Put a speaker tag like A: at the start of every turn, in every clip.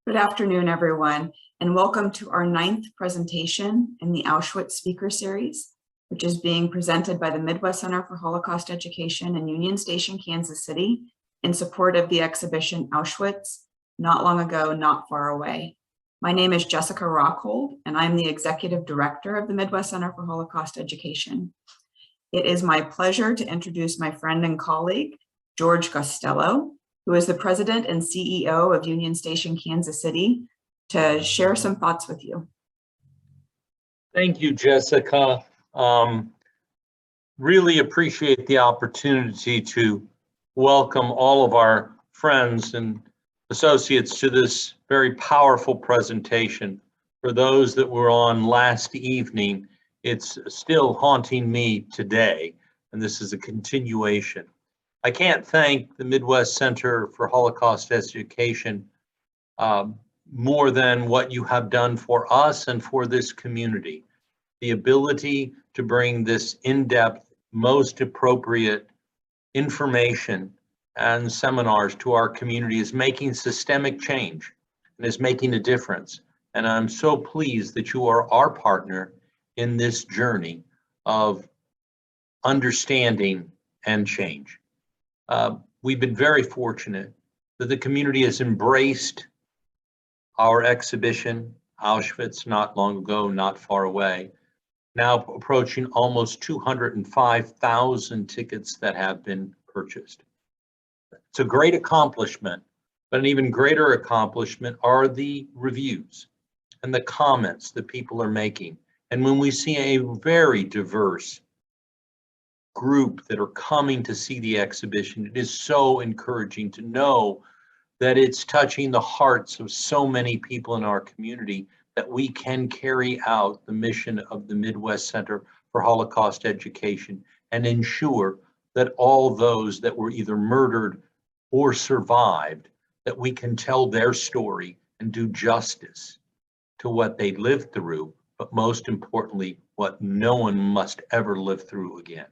A: Good afternoon, everyone, and welcome to our 9th presentation in the Auschwitz Speaker Series, which is being presented by the Midwest Center for Holocaust Education in Union Station, Kansas City, in support of the exhibition Auschwitz, Not Long Ago, Not Far Away. My name is Jessica Rockhold, and I'm the Executive Director of the Midwest Center for Holocaust Education. It is my pleasure to introduce my friend and colleague, George Costello, who is the President and CEO of Union Station, Kansas City, to share some thoughts with you.
B: Thank you, Jessica. Really appreciate the opportunity to welcome all of our friends and associates to this very powerful presentation. For those that were on last evening, it's still haunting me today, and this is a continuation. I can't thank the Midwest Center for Holocaust Education more than what you have done for us and for this community. The ability to bring this in-depth, most appropriate information and seminars to our community is making systemic change and is making a difference. And I'm so pleased that you are our partner in this journey of understanding and change. We've been very fortunate that the community has embraced our exhibition, Auschwitz, Not Long Ago, Not Far Away, now approaching almost 205,000 tickets that have been purchased. It's a great accomplishment, but an even greater accomplishment are the reviews and the comments that people are making. And when we see a very diverse group that are coming to see the exhibition, it is so encouraging to know that it's touching the hearts of so many people in our community that we can carry out the mission of the Midwest Center for Holocaust Education and ensure that all those that were either murdered or survived, that we can tell their story and do justice to what they lived through, but most importantly, what no one must ever live through again.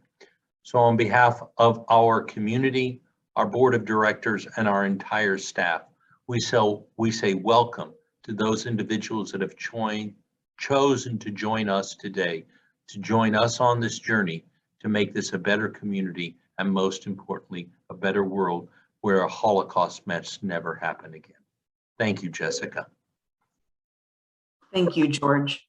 B: So on behalf of our community, our board of directors, and our entire staff, we say welcome to those individuals that have chosen to join us today, to join us on this journey to make this a better community and most importantly, a better world where a Holocaust must never happen again. Thank you, Jessica.
A: Thank you, George.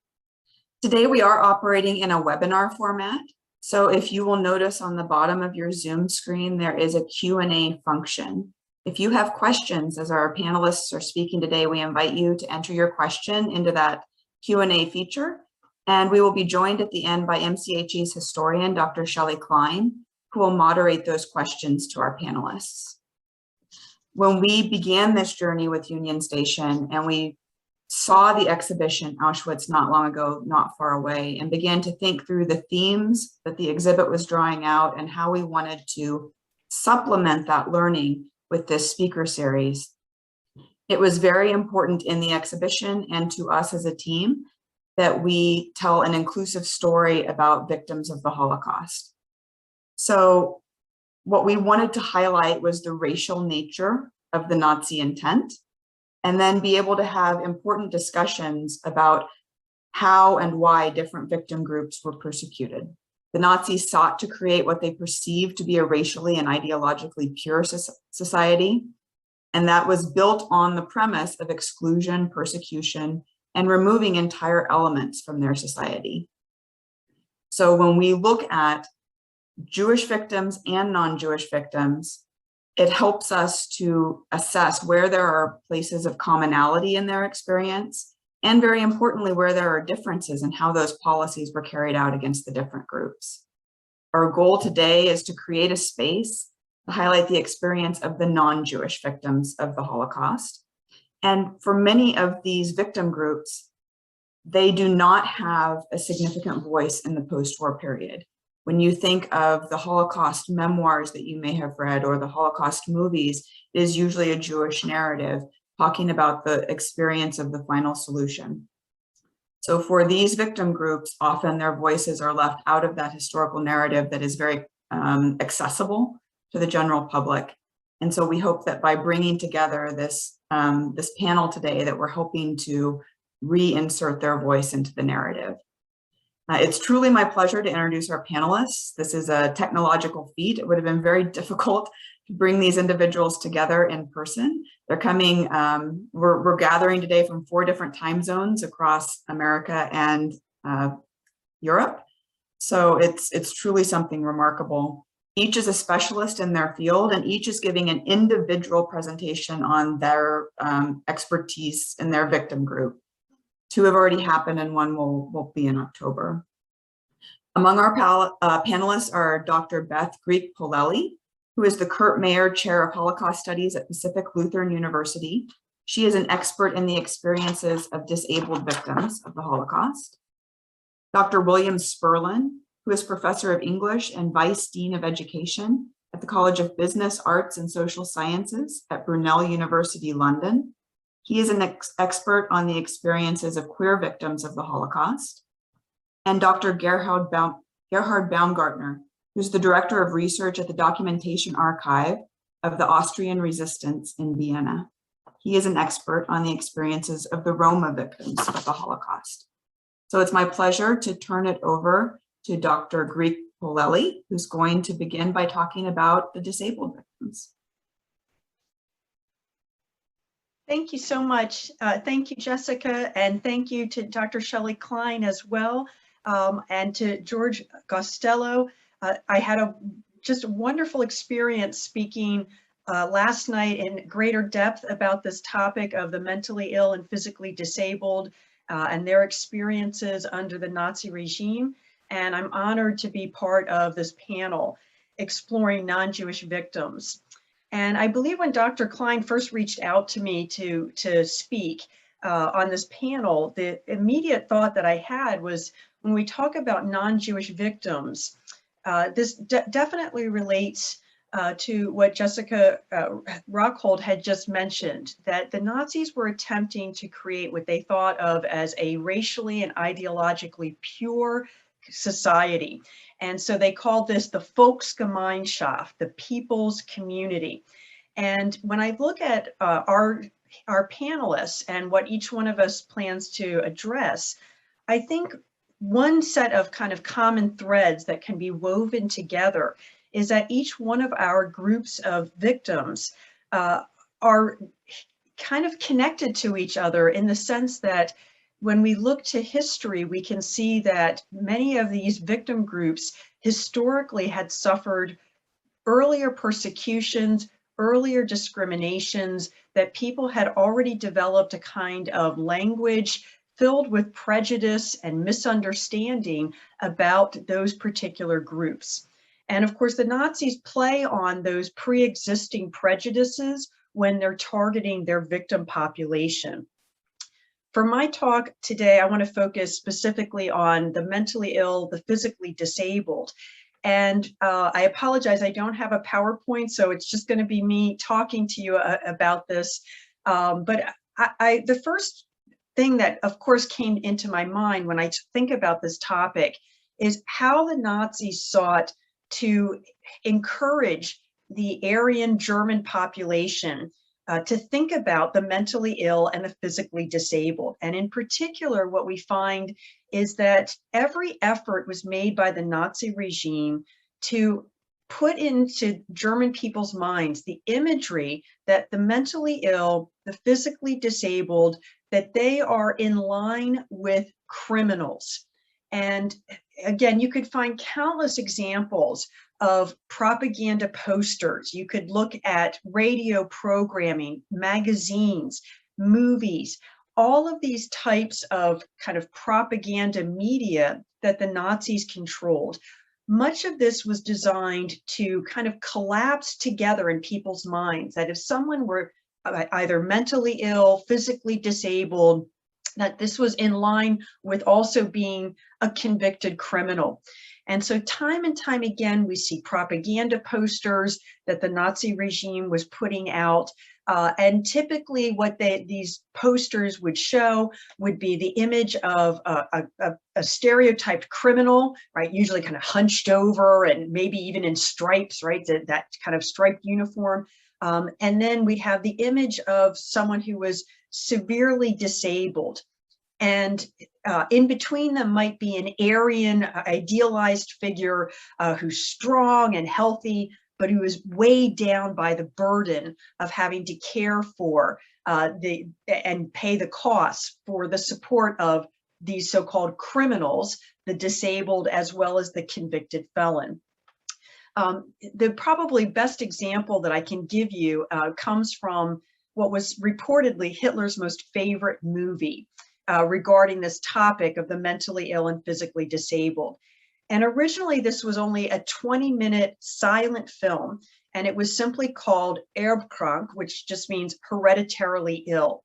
A: Today we are operating in a webinar format. So if you will notice on the bottom of your Zoom screen, there is a Q&A function. If you have questions as our panelists are speaking today, we invite you to enter your question into that Q&A feature. And we will be joined at the end by MCHE's historian, Dr. Shelley Klein, who will moderate those questions to our panelists. When we began this journey with Union Station and we saw the exhibition Auschwitz, Not Long Ago, Not Far Away, and began to think through the themes that the exhibit was drawing out and how we wanted to supplement that learning with this speaker series. It was very important in the exhibition and to us as a team that we tell an inclusive story about victims of the Holocaust. So what we wanted to highlight was the racial nature of the Nazi intent, and then be able to have important discussions about how and why different victim groups were persecuted. The Nazis sought to create what they perceived to be a racially and ideologically pure society, and that was built on the premise of exclusion, persecution, and removing entire elements from their society. So when we look at Jewish victims and non-Jewish victims, it helps us to assess where there are places of commonality in their experience, and very importantly, where there are differences in how those policies were carried out against the different groups. Our goal today is to create a space to highlight the experience of the non-Jewish victims of the Holocaust. And for many of these victim groups, they do not have a significant voice in the post-war period. When you think of the Holocaust memoirs that you may have read or the Holocaust movies, it is usually a Jewish narrative talking about the experience of the final solution. So for these victim groups, often their voices are left out of that historical narrative that is very accessible to the general public. And so we hope that by bringing together this, this panel today, that we're hoping to reinsert their voice into the narrative. It's truly my pleasure to introduce our panelists. This is a technological feat. It would have been very difficult to bring these individuals together in person. They're coming, we're gathering today from 4 different time zones across America and Europe. So it's truly something remarkable. Each is a specialist in their field, and each is giving an individual presentation on their expertise in their victim group. 2 have already happened and 1 will be in October. Among our panelists are Dr. Beth Greek-Polelli, who is the Kurt Mayer Chair of Holocaust Studies at Pacific Lutheran University. She is an expert in the experiences of disabled victims of the Holocaust. Dr. William Sperlin, who is Professor of English and Vice Dean of Education at the College of Business, Arts and Social Sciences at Brunel University, London. He is an expert on the experiences of queer victims of the Holocaust. And Dr. Gerhard Baumgartner, who's the Director of Research at the Documentation Archive of the Austrian Resistance in Vienna. He is an expert on the experiences of the Roma victims of the Holocaust. So it's my pleasure to turn it over to Dr. Greek-Polelli, who's going to begin by talking about the disabled victims.
C: Thank you so much. Thank you, Jessica, and thank you to Dr. Shelley Klein as well, and to George Costello. I had a just wonderful experience speaking last night in greater depth about this topic of the mentally ill and physically disabled and their experiences under the Nazi regime. And I'm honored to be part of this panel exploring non-Jewish victims. And I believe when Dr. Klein first reached out to me to speak on this panel, the immediate thought that I had was, when we talk about non-Jewish victims, this definitely relates to what Jessica Rockhold had just mentioned, that the Nazis were attempting to create what they thought of as a racially and ideologically pure society. And so they called this the Volksgemeinschaft, the people's community. And when I look at our panelists and what each one of us plans to address, I think one set of kind of common threads that can be woven together is that each one of our groups of victims are kind of connected to each other, in the sense that when we look to history, we can see that many of these victim groups historically had suffered earlier persecutions, earlier discriminations, that people had already developed a kind of language filled with prejudice and misunderstanding about those particular groups. And of course, the Nazis play on those pre-existing prejudices when they're targeting their victim population. For my talk today, I want to focus specifically on the mentally ill, the physically disabled. And I apologize, I don't have a PowerPoint, so it's just going to be me talking to you about this. But the first thing that, of course, came into my mind when I think about this topic is how the Nazis sought to encourage the Aryan German population to think about the mentally ill and the physically disabled. And in particular, what we find is that every effort was made by the Nazi regime to put into German people's minds the imagery that the mentally ill, the physically disabled, that they are in line with criminals. And again, you could find countless examples of propaganda posters. You could look at radio programming, magazines, movies, all of these types of kind of propaganda media that the Nazis controlled. Much of this was designed to kind of collapse together in people's minds, that if someone were either mentally ill, physically disabled, that this was in line with also being a convicted criminal. And so time and time again, we see propaganda posters that the Nazi regime was putting out. And typically what these posters would show would be the image of a stereotyped criminal, right? Usually kind of hunched over and maybe even in stripes, right? That kind of striped uniform. And then we have the image of someone who was severely disabled. And in between them might be an Aryan, idealized figure who's strong and healthy, but who is weighed down by the burden of having to care for and pay the costs for the support of these so-called criminals, the disabled as well as the convicted felon. The probably best example that I can give you comes from what was reportedly Hitler's most favorite movie regarding this topic of the mentally ill and physically disabled. And originally this was only a 20-minute silent film, and it was simply called Erbkrank, which just means hereditarily ill.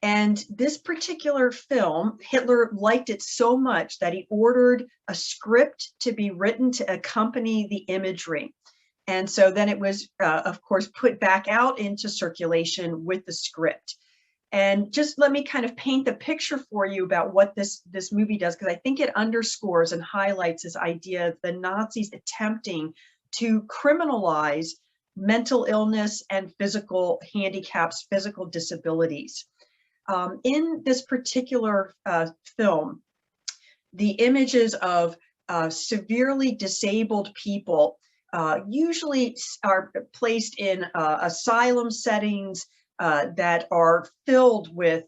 C: And this particular film, Hitler liked it so much that he ordered a script to be written to accompany the imagery. And so then it was, of course, put back out into circulation with the script. And just let me kind of paint the picture for you about what this movie does, because I think it underscores and highlights this idea of the Nazis attempting to criminalize mental illness and physical handicaps, physical disabilities. In this particular film, the images of severely disabled people usually are placed in asylum settings that are filled with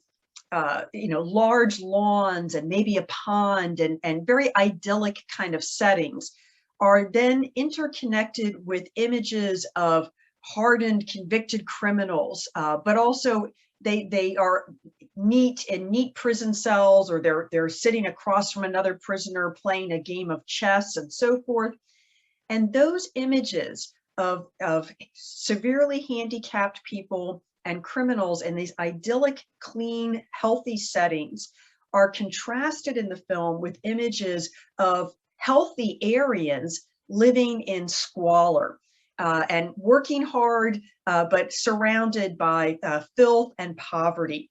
C: large lawns and maybe a pond and very idyllic kind of settings, are then interconnected with images of hardened, convicted criminals, but also they are neat prison cells, or they're sitting across from another prisoner playing a game of chess and so forth. And those images of severely handicapped people and criminals in these idyllic, clean, healthy settings are contrasted in the film with images of healthy Aryans living in squalor and working hard, but surrounded by filth and poverty.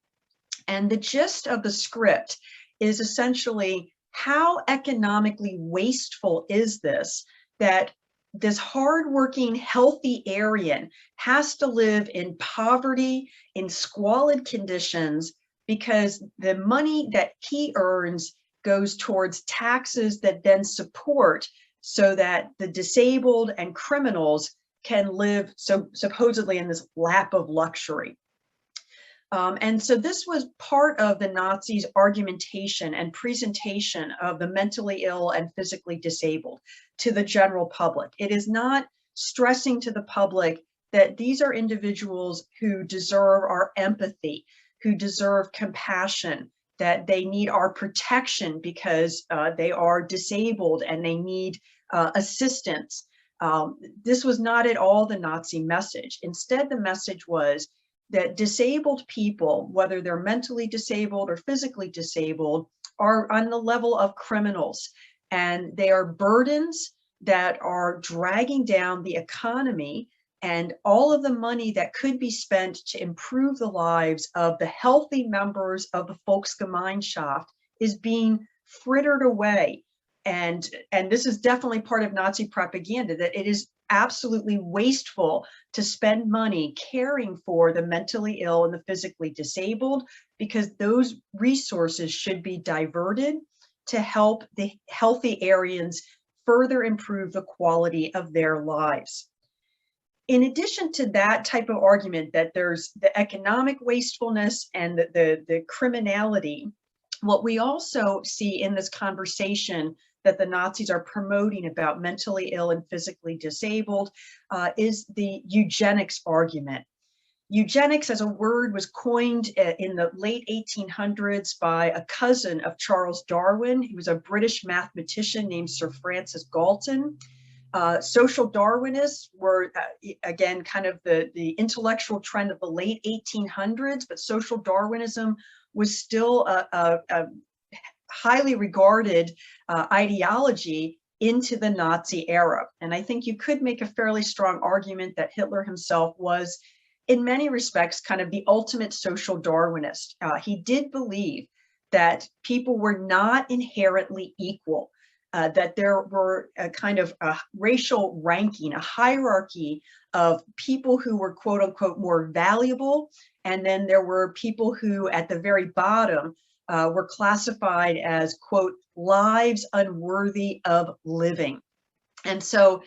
C: And the gist of the script is essentially, how economically wasteful is this, that this hardworking, healthy Aryan has to live in poverty, in squalid conditions, because the money that he earns goes towards taxes that then support so that the disabled and criminals can live supposedly in this lap of luxury. And so this was part of the Nazis' argumentation and presentation of the mentally ill and physically disabled to the general public. It is not stressing to the public that these are individuals who deserve our empathy, who deserve compassion, that they need our protection because they are disabled and they need assistance. This was not at all the Nazi message. Instead, the message was that disabled people, whether they're mentally disabled or physically disabled, are on the level of criminals, and they are burdens that are dragging down the economy, and all of the money that could be spent to improve the lives of the healthy members of the Volksgemeinschaft is being frittered away. And this is definitely part of Nazi propaganda, that it is absolutely wasteful to spend money caring for the mentally ill and the physically disabled, because those resources should be diverted to help the healthy Aryans further improve the quality of their lives. In addition to that type of argument, that there's the economic wastefulness and the criminality, what we also see in this conversation that the Nazis are promoting about mentally ill and physically disabled is the eugenics argument. Eugenics as a word was coined in the late 1800s by a cousin of Charles Darwin. He was a British mathematician named Sir Francis Galton. Social Darwinists were, again, kind of the intellectual trend of the late 1800s, but social Darwinism was still a highly regarded ideology into the Nazi era. And I think you could make a fairly strong argument that Hitler himself was, in many respects, kind of the ultimate social Darwinist. He did believe that people were not inherently equal, that there were a kind of a racial ranking, a hierarchy of people who were quote unquote more valuable, and then there were people who at the very bottom were classified as quote lives unworthy of living. And so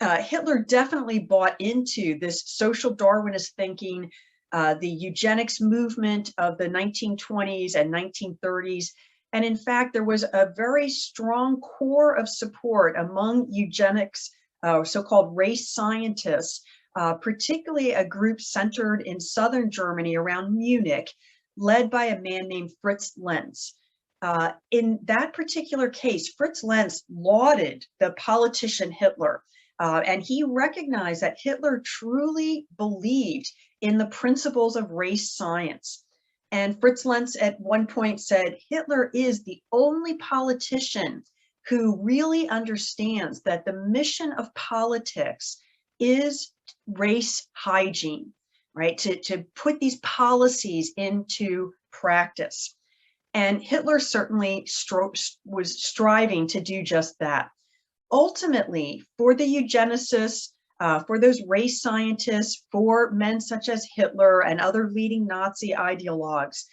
C: Hitler definitely bought into this social Darwinist thinking, the eugenics movement of the 1920s and 1930s. And in fact, there was a very strong core of support among eugenics, so-called race scientists, particularly a group centered in southern Germany around Munich, led by a man named Fritz Lenz. In that particular case, Fritz Lenz lauded the politician Hitler, and he recognized that Hitler truly believed in the principles of race science. And Fritz Lenz at one point said, Hitler is the only politician who really understands that the mission of politics is race hygiene, right? To put these policies into practice. And Hitler certainly was striving to do just that. Ultimately, for the eugenicists, for those race scientists, for men such as Hitler and other leading Nazi ideologues,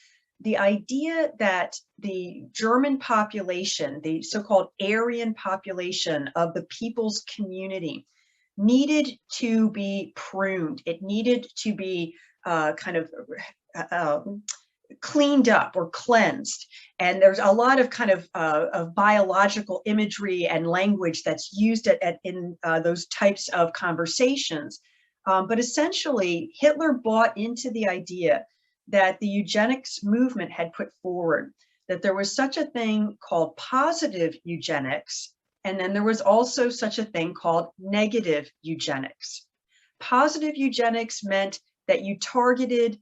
C: the idea that the German population, the so-called Aryan population of the people's community, needed to be pruned. It needed to be cleaned up or cleansed. And there's a lot of kind of biological imagery and language that's used in those types of conversations. But essentially, Hitler bought into the idea that the eugenics movement had put forward, that there was such a thing called positive eugenics, and then there was also such a thing called negative eugenics. Positive eugenics meant that you targeted,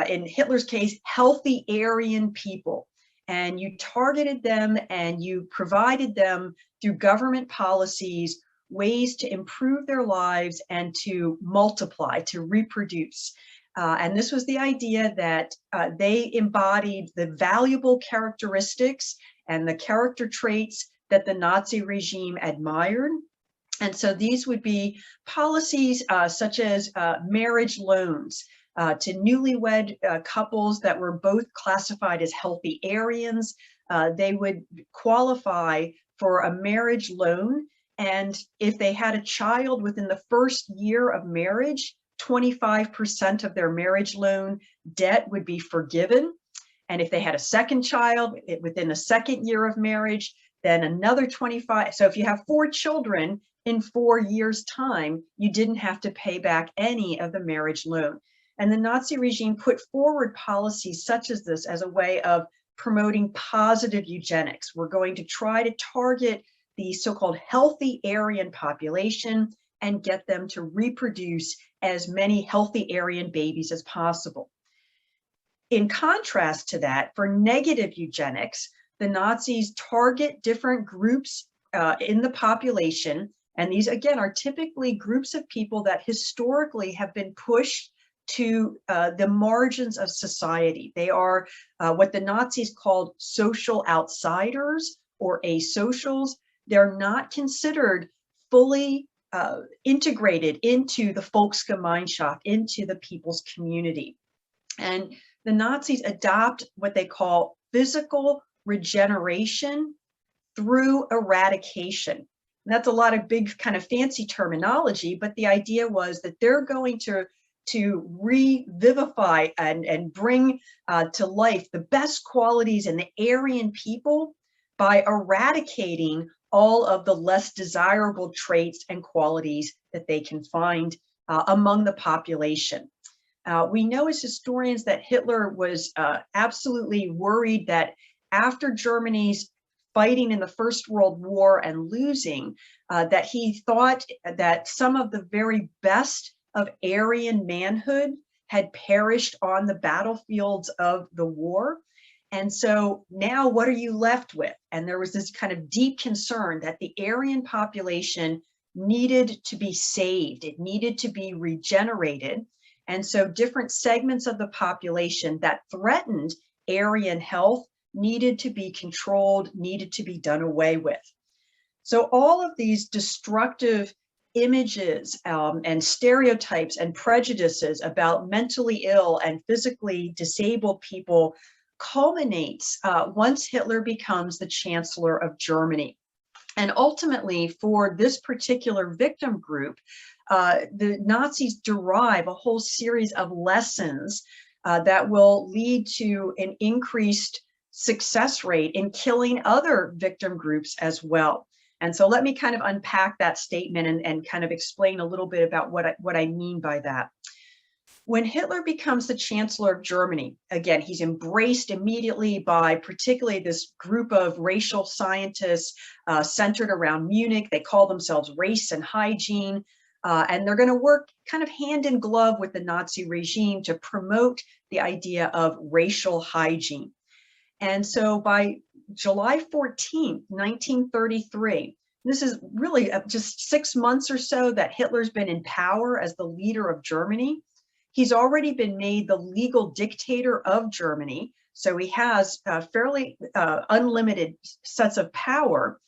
C: in Hitler's case, healthy Aryan people, and you targeted them and you provided them through government policies ways to improve their lives and to multiply, to reproduce. And this was the idea that they embodied the valuable characteristics and the character traits that the Nazi regime admired. And so these would be policies such as marriage loans to newlywed couples that were both classified as healthy Aryans. They would qualify for a marriage loan. And if they had a child within the first year of marriage, 25% of their marriage loan debt would be forgiven. And if they had a second child within the second year of marriage, then another 25. So if you have 4 children in 4 years' time, you didn't have to pay back any of the marriage loan. And the Nazi regime put forward policies such as this as a way of promoting positive eugenics. We're going to try to target the so-called healthy Aryan population and get them to reproduce as many healthy Aryan babies as possible. In contrast to that, for negative eugenics, the Nazis target different groups in the population. And these, again, are typically groups of people that historically have been pushed to the margins of society. They are what the Nazis called social outsiders or asocials. They're not considered fully integrated into the Volksgemeinschaft, into the people's community. And the Nazis adopt what they call physical regeneration through eradication. And that's a lot of big kind of fancy terminology, but the idea was that they're going to revivify and bring to life the best qualities in the Aryan people by eradicating all of the less desirable traits and qualities that they can find among the population. We know as historians that Hitler was absolutely worried that after Germany's fighting in the First World War and losing, that he thought that some of the very best of Aryan manhood had perished on the battlefields of the war. And so now what are you left with? And there was this kind of deep concern that the Aryan population needed to be saved. It needed to be regenerated. And so different segments of the population that threatened Aryan health needed to be controlled, needed to be done away with. So all of these destructive images and stereotypes and prejudices about mentally ill and physically disabled people culminates once Hitler becomes the Chancellor of Germany. And ultimately, for this particular victim group, the Nazis derive a whole series of lessons that will lead to an increased success rate in killing other victim groups as well. And so let me kind of unpack that statement and kind of explain a little bit about what I mean by that. When Hitler becomes the Chancellor of Germany, again, he's embraced immediately by particularly this group of racial scientists centered around Munich. They call themselves Race and Hygiene, and they're going to work kind of hand in glove with the Nazi regime to promote the idea of racial hygiene. And so by July 14th, 1933, this is really just 6 months or so that Hitler's been in power as the leader of Germany. He's already been made the legal dictator of Germany, so he has fairly unlimited sets of power.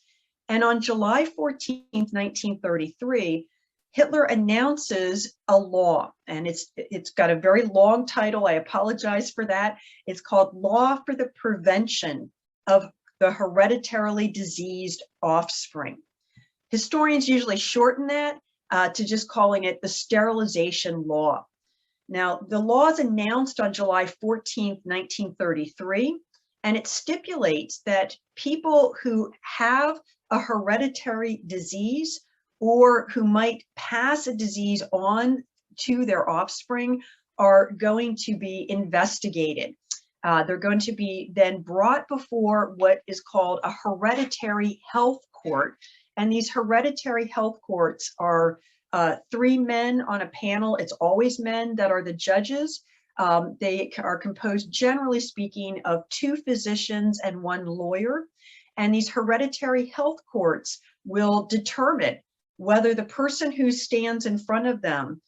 C: And on July 14th, 1933, Hitler announces a law, and it's got a very long title. I apologize for that. It's called Law for the Prevention of the Hereditarily Diseased Offspring. Historians usually shorten that to just calling it the Sterilization Law. Now, the law is announced on July 14th, 1933, and it stipulates that people who have a hereditary disease or who might pass a disease on to their offspring are going to be investigated. They're going to be then brought before what is called a hereditary health court. And these hereditary health courts are 3 men on a panel. It's always men that are the judges. They are composed, generally speaking, of 2 physicians and 1 lawyer. And these hereditary health courts will determine whether the person who stands in front of them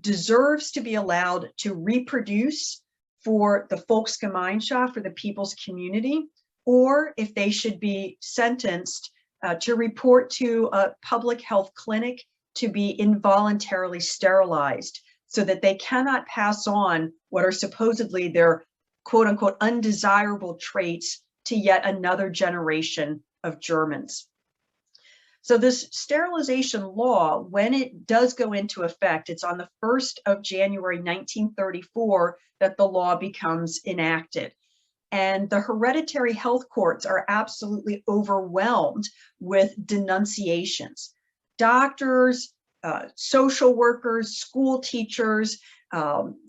C: deserves to be allowed to reproduce for the Volksgemeinschaft, for the people's community, or if they should be sentenced to report to a public health clinic to be involuntarily sterilized so that they cannot pass on what are supposedly their quote unquote undesirable traits to yet another generation of Germans. So this sterilization law, when it does go into effect, it's on the 1st of January 1934 that the law becomes enacted. And the hereditary health courts are absolutely overwhelmed with denunciations. Doctors, social workers, school teachers,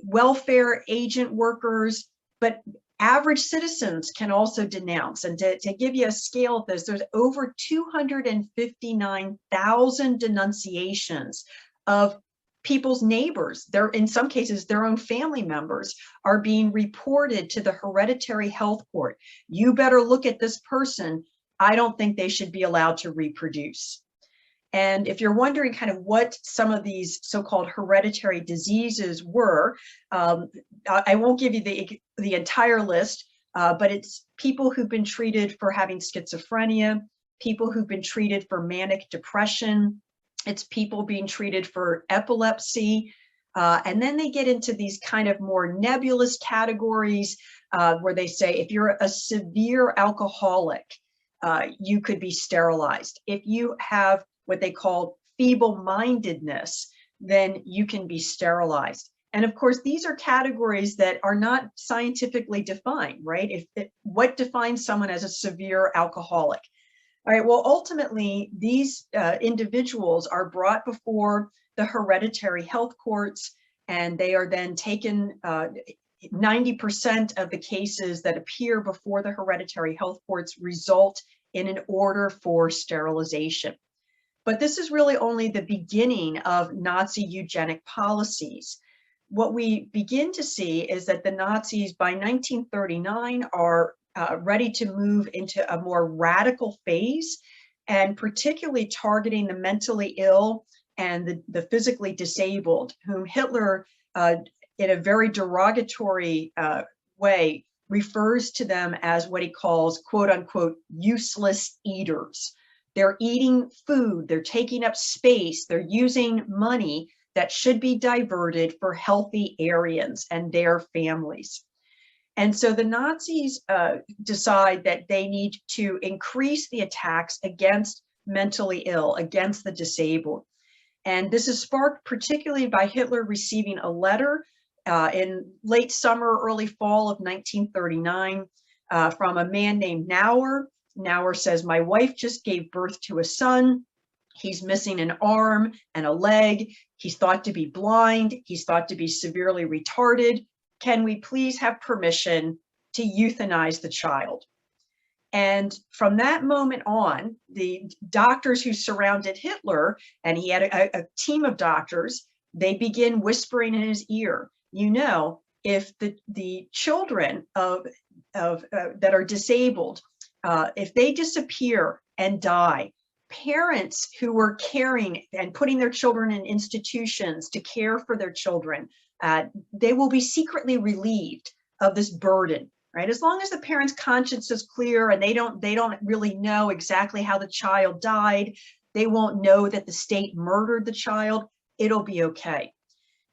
C: welfare agent workers, but average citizens can also denounce. And to give you a scale of this, there's over 259,000 denunciations of people's neighbors. They're, in some cases, their own family members are being reported to the hereditary health court. You better look at this person. I don't think they should be allowed to reproduce. And if you're wondering kind of what some of these so-called hereditary diseases were, I won't give you the entire list, but it's people who've been treated for having schizophrenia, people who've been treated for manic depression, it's people being treated for epilepsy, and then they get into these kind of more nebulous categories where they say if you're a severe alcoholic, you could be sterilized. If you have what they call feeble-mindedness, then you can be sterilized. And of course, these are categories that are not scientifically defined, right? What defines someone as a severe alcoholic? All right, well, ultimately, these individuals are brought before the hereditary health courts, and they are then taken, 90% of the cases that appear before the hereditary health courts result in an order for sterilization. But this is really only the beginning of Nazi eugenic policies. What we begin to see is that the Nazis by 1939 are ready to move into a more radical phase, and particularly targeting the mentally ill and the physically disabled, whom Hitler, in a very derogatory way, refers to them as what he calls, quote unquote, useless eaters. They're eating food, they're taking up space, they're using money that should be diverted for healthy Aryans and their families. And so the Nazis decide that they need to increase the attacks against mentally ill, against the disabled. And this is sparked particularly by Hitler receiving a letter in late summer, early fall of 1939 from a man named Nauer. Nauer says, "My wife just gave birth to a son. He's missing an arm and a leg. He's thought to be blind. He's thought to be severely retarded. Can we please have permission to euthanize the child?" And from that moment on, the doctors who surrounded Hitler, and he had a team of doctors, they begin whispering in his ear, you know, if the children that are disabled, if they disappear and die, parents who were caring and putting their children in institutions to care for their children, they will be secretly relieved of this burden, right? As long as the parent's conscience is clear and they don't really know exactly how the child died, they won't know that the state murdered the child, it'll be okay.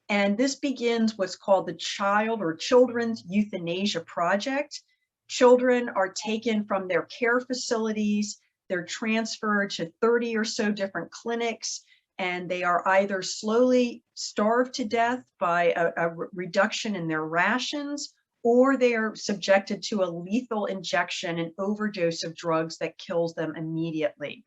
C: And this begins what's called the Children's Euthanasia Project. Children are taken from their care facilities, they're transferred to 30 or so different clinics, and they are either slowly starved to death by a reduction in their rations, or they are subjected to a lethal injection, an overdose of drugs that kills them immediately.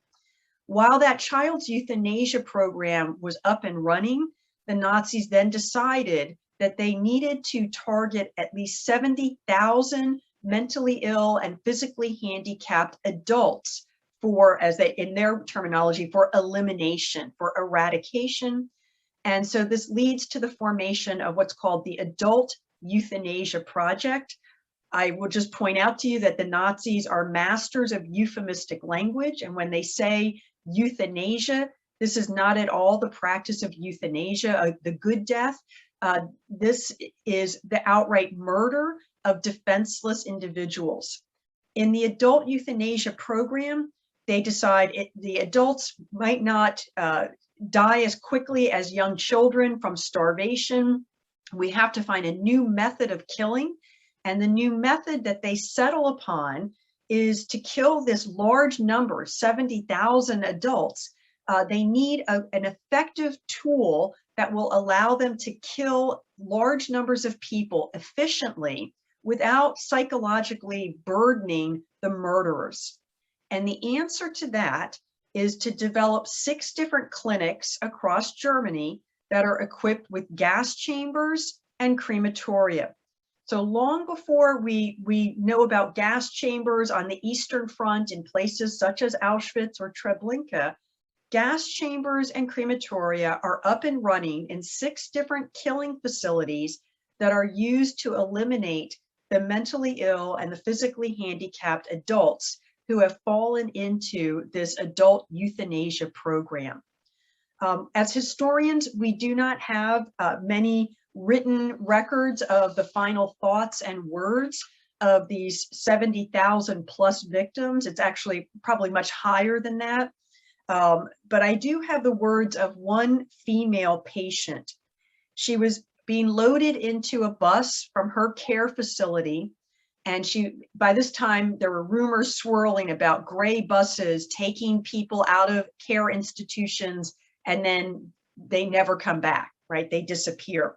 C: While that child's euthanasia program was up and running, the Nazis then decided that they needed to target at least 70,000 mentally ill and physically handicapped adults for, as they, in their terminology, for elimination, for eradication. And so this leads to the formation of what's called the Adult Euthanasia Project. I will just point out to you that the Nazis are masters of euphemistic language. And when they say euthanasia, this is not at all the practice of euthanasia, the good death. This is the outright murder of defenseless individuals. In the Adult Euthanasia Program, they decide the adults might not die as quickly as young children from starvation. We have to find a new method of killing. And the new method that they settle upon is to kill this large number, 70,000 adults. They need an effective tool that will allow them to kill large numbers of people efficiently without psychologically burdening the murderers. And the answer to that is to develop 6 different clinics across Germany that are equipped with gas chambers and crematoria. So long before we know about gas chambers on the Eastern Front in places such as Auschwitz or Treblinka, gas chambers and crematoria are up and running in 6 different killing facilities that are used to eliminate the mentally ill and the physically handicapped adults who have fallen into this adult euthanasia program. As historians, we do not have many written records of the final thoughts and words of these 70,000 plus victims. It's actually probably much higher than that. But I do have the words of one female patient. She was being loaded into a bus from her care facility. And by this time, there were rumors swirling about gray buses taking people out of care institutions, and then they never come back, right? They disappear.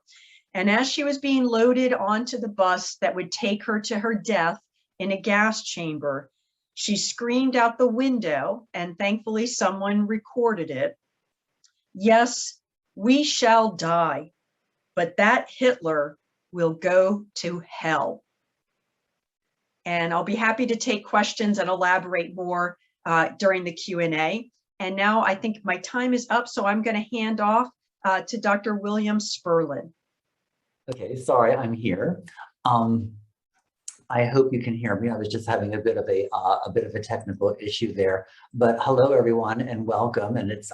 C: And as she was being loaded onto the bus that would take her to her death in a gas chamber, she screamed out the window, and thankfully someone recorded it. "Yes, we shall die, but that Hitler will go to hell." And I'll be happy to take questions and elaborate more during the Q&A. And now I think my time is up, so I'm going to hand off to Dr. William Sperlin.
D: Okay, sorry, I'm here. I hope you can hear me. I was just having a bit of a technical issue there. But hello, everyone, and welcome. And it's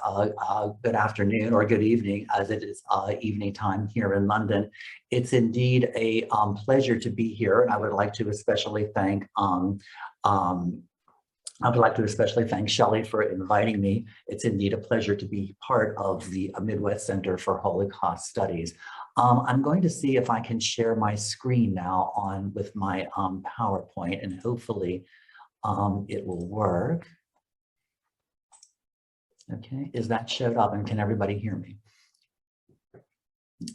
D: good afternoon or good evening, as it is evening time here in London. It's indeed a pleasure to be here, and I would like to especially thank I would like to especially thank Shelley for inviting me. It's indeed a pleasure to be part of the Midwest Center for Holocaust Studies. I'm going to see if I can share my screen now on with my PowerPoint, and hopefully it will work. Okay, is that showed up and can everybody hear me?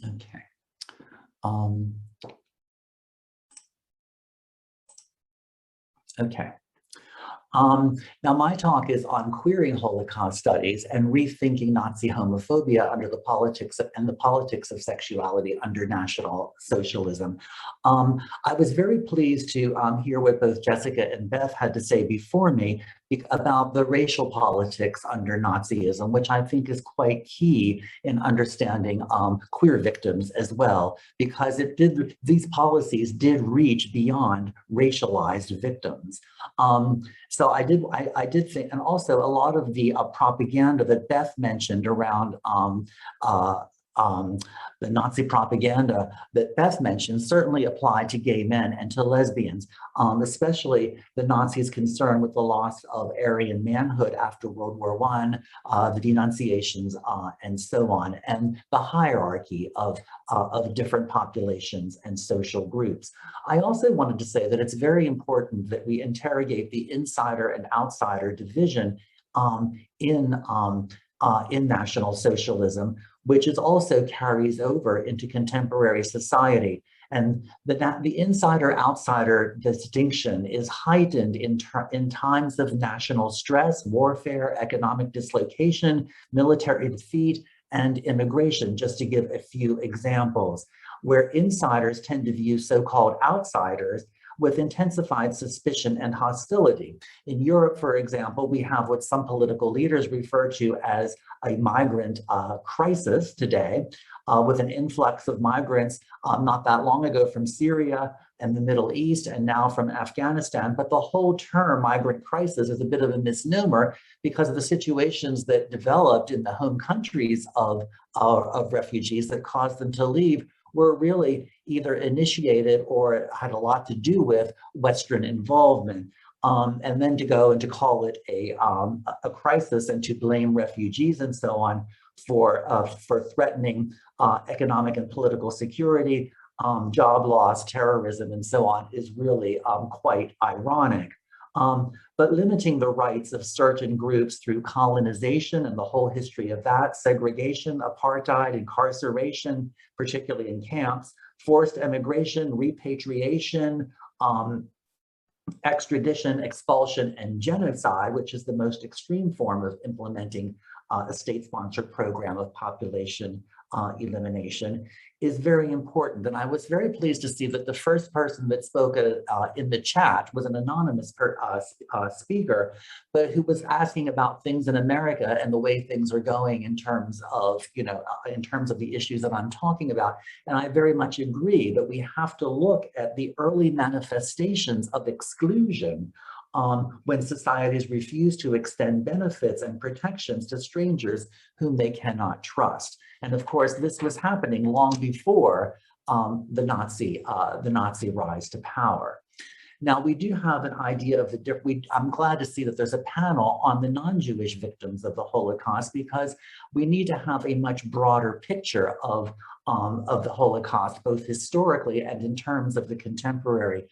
D: Okay. Okay. Now my talk is on queering Holocaust studies and rethinking Nazi homophobia under the politics of sexuality under National Socialism. I was very pleased to hear what both Jessica and Beth had to say before me about the racial politics under Nazism, which I think is quite key in understanding queer victims as well, because these policies did reach beyond racialized victims. So I did think, and also a lot of the propaganda that Beth mentioned around the Nazi propaganda that Beth mentioned certainly applied to gay men and to lesbians, especially the Nazis' concern with the loss of Aryan manhood after World War I, the denunciations, and so on, and the hierarchy of different populations and social groups. I also wanted to say that it's very important that we interrogate the insider and outsider division in National Socialism, which is also carries over into contemporary society. And the insider-outsider distinction is heightened in times of national stress, warfare, economic dislocation, military defeat, and immigration, just to give a few examples, where insiders tend to view so-called outsiders with intensified suspicion and hostility. In Europe, for example, we have what some political leaders refer to as a migrant crisis today, with an influx of migrants not that long ago from Syria and the Middle East, and now from Afghanistan. But the whole term migrant crisis is a bit of a misnomer because of the situations that developed in the home countries of refugees that caused them to leave were really either initiated or had a lot to do with Western involvement. And then to go and to call it a crisis and to blame refugees and so on for threatening economic and political security, job loss, terrorism, and so on is really quite ironic. But limiting the rights of certain groups through colonization and the whole history of that, segregation, apartheid, incarceration, particularly in camps, forced emigration, repatriation, extradition, expulsion, and genocide, which is the most extreme form of implementing a state-sponsored program of population elimination, is very important. And I was very pleased to see that the first person that spoke in the chat was an anonymous speaker, but who was asking about things in America and the way things are going in terms of, in terms of the issues that I'm talking about. And I very much agree that we have to look at the early manifestations of exclusion when societies refuse to extend benefits and protections to strangers whom they cannot trust. And of course, this was happening long before the Nazi rise to power. Now, we do have an idea of I'm glad to see that there's a panel on the non-Jewish victims of the Holocaust, because we need to have a much broader picture of the Holocaust, both historically and in terms of the contemporary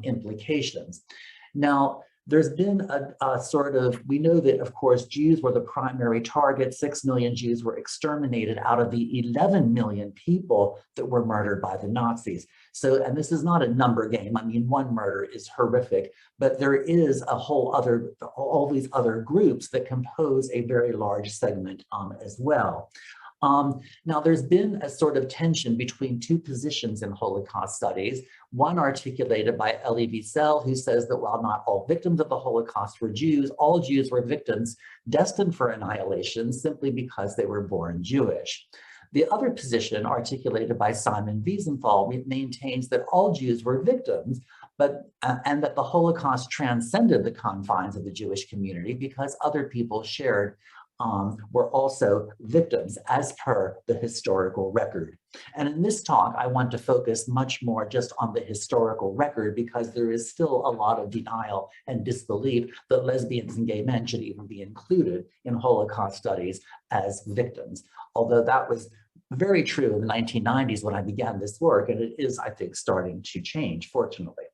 D: implications. Now, there's been a sort of, we know that, of course, Jews were the primary target. 6 million Jews were exterminated out of the 11 million people that were murdered by the Nazis. So, and this is not a number game. I mean, one murder is horrific, but there is a whole other, all these other groups that compose a very large segment as well. Now, there's been a sort of tension between two positions in Holocaust studies, one articulated by Elie Wiesel, who says that while not all victims of the Holocaust were Jews, all Jews were victims destined for annihilation simply because they were born Jewish. The other position, articulated by Simon Wiesenthal, maintains that all Jews were victims, and that the Holocaust transcended the confines of the Jewish community because other people shared were also victims as per the historical record. And in this talk, I want to focus much more just on the historical record because there is still a lot of denial and disbelief that lesbians and gay men should even be included in Holocaust studies as victims. Although that was very true in the 1990s when I began this work, and it is, I think, starting to change, fortunately.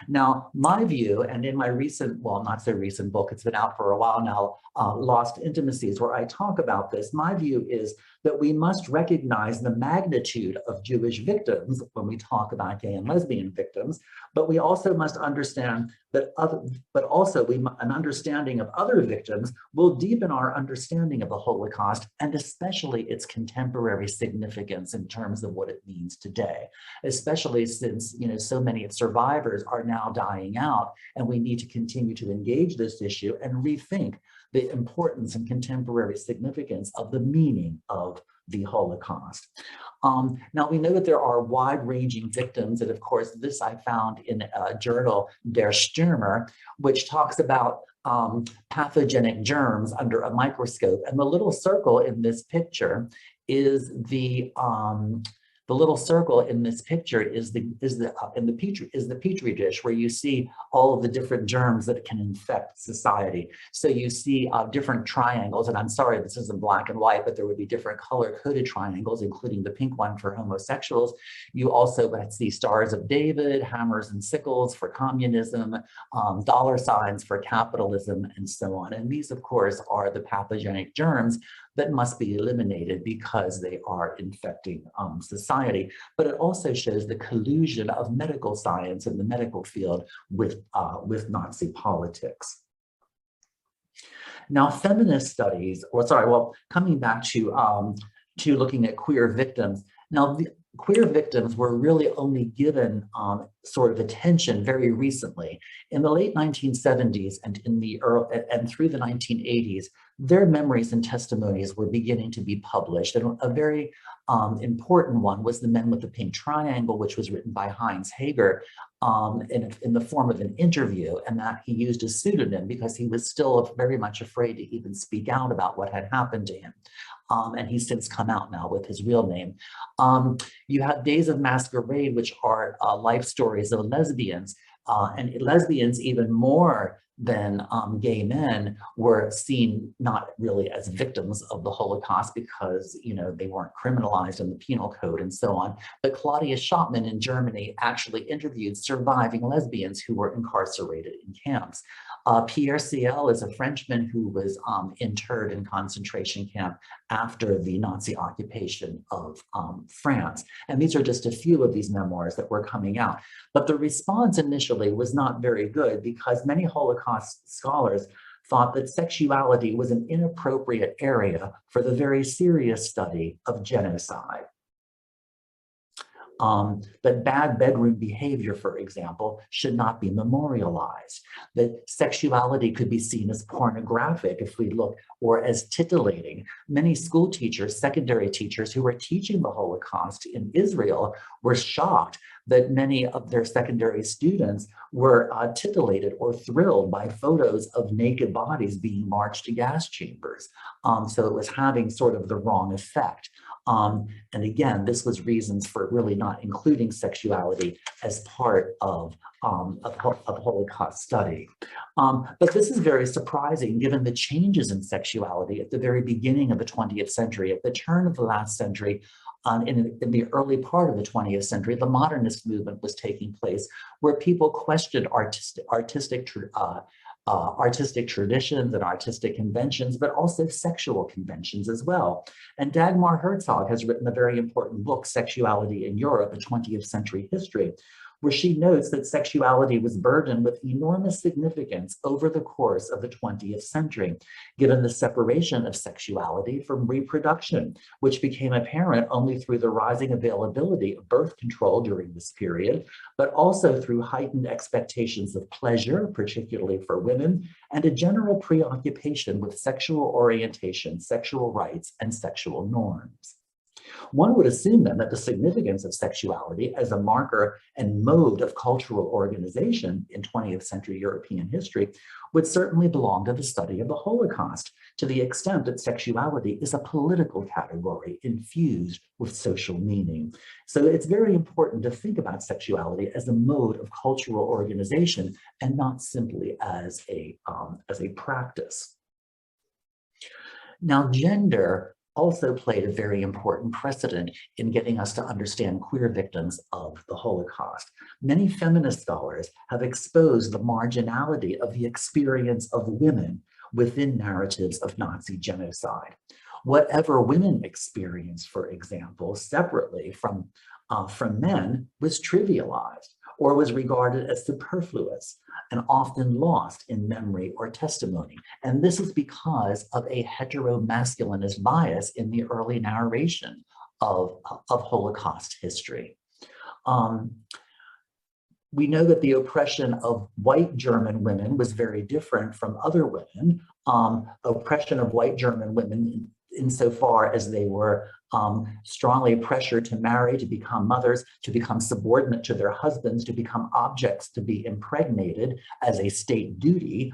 D: Now, my view, and in my recent, well, not so recent book, it's been out for a while now, Lost Intimacies, where I talk about this, my view is that we must recognize the magnitude of Jewish victims when we talk about gay and lesbian victims, but we also must understand that an understanding of other victims will deepen our understanding of the Holocaust and especially its contemporary significance in terms of what it means today, especially since, you know, so many survivors are now dying out, and we need to continue to engage this issue and rethink the importance and contemporary significance of the meaning of the Holocaust. Now, we know that there are wide-ranging victims, and of course, this I found in a journal, Der Stürmer, which talks about pathogenic germs under a microscope. And the little circle in this picture is the little circle in this picture is the petri dish, where you see all of the different germs that can infect society. So you see different triangles, and I'm sorry this isn't black and white, but there would be different color-coded triangles, including the pink one for homosexuals. You also see stars of David, hammers and sickles for communism, dollar signs for capitalism, and so on. And these, of course, are the pathogenic germs that must be eliminated because they are infecting society. But it also shows the collusion of medical science and the medical field with Nazi politics. Now, feminist studies, coming back to looking at queer victims. Now, the queer victims were really only given sort of attention very recently. In the late 1970s and through the 1980s, their memories and testimonies were beginning to be published. And a very important one was The Men with the Pink Triangle, which was written by Heinz Hager in the form of an interview, and that he used a pseudonym because he was still very much afraid to even speak out about what had happened to him. And he's since come out now with his real name. You have Days of Masquerade, which are life stories of lesbians, and lesbians even more than gay men were seen not really as victims of the Holocaust because, you know, they weren't criminalized in the penal code and so on. But Claudia Schottmann in Germany actually interviewed surviving lesbians who were incarcerated in camps. Pierre Ciel is a Frenchman who was interred in concentration camp after the Nazi occupation of France. And these are just a few of these memoirs that were coming out. But the response initially was not very good because many Holocaust scholars thought that sexuality was an inappropriate area for the very serious study of genocide. That bad bedroom behavior, for example, should not be memorialized. That sexuality could be seen as pornographic if we look, or as titillating. Many school teachers, secondary teachers who were teaching the Holocaust in Israel were shocked that many of their secondary students were titillated or thrilled by photos of naked bodies being marched to gas chambers. So it was having sort of the wrong effect. And again, this was reasons for really not including sexuality as part of Holocaust study. But this is very surprising given the changes in sexuality at the very beginning of the 20th century. At the turn of the last century, in the early part of the 20th century, the modernist movement was taking place where people questioned artistic traditions and artistic conventions, but also sexual conventions as well. And Dagmar Herzog has written a very important book, Sexuality in Europe, a 20th Century History, where she notes that sexuality was burdened with enormous significance over the course of the 20th century, given the separation of sexuality from reproduction, which became apparent only through the rising availability of birth control during this period, but also through heightened expectations of pleasure, particularly for women, and a general preoccupation with sexual orientation, sexual rights, and sexual norms. One would assume then that the significance of sexuality as a marker and mode of cultural organization in 20th century European history would certainly belong to the study of the Holocaust, to the extent that sexuality is a political category infused with social meaning. So it's very important to think about sexuality as a mode of cultural organization and not simply as a practice. Now, gender also played a very important precedent in getting us to understand queer victims of the Holocaust. Many feminist scholars have exposed the marginality of the experience of women within narratives of Nazi genocide. Whatever women experienced, for example, separately from men was trivialized or was regarded as superfluous and often lost in memory or testimony. And this is because of a heteromasculinist bias in the early narration of Holocaust history. We know that the oppression of white German women was very different from other women. Oppression of white German women insofar as they were strongly pressured to marry, to become mothers, to become subordinate to their husbands, to become objects to be impregnated as a state duty,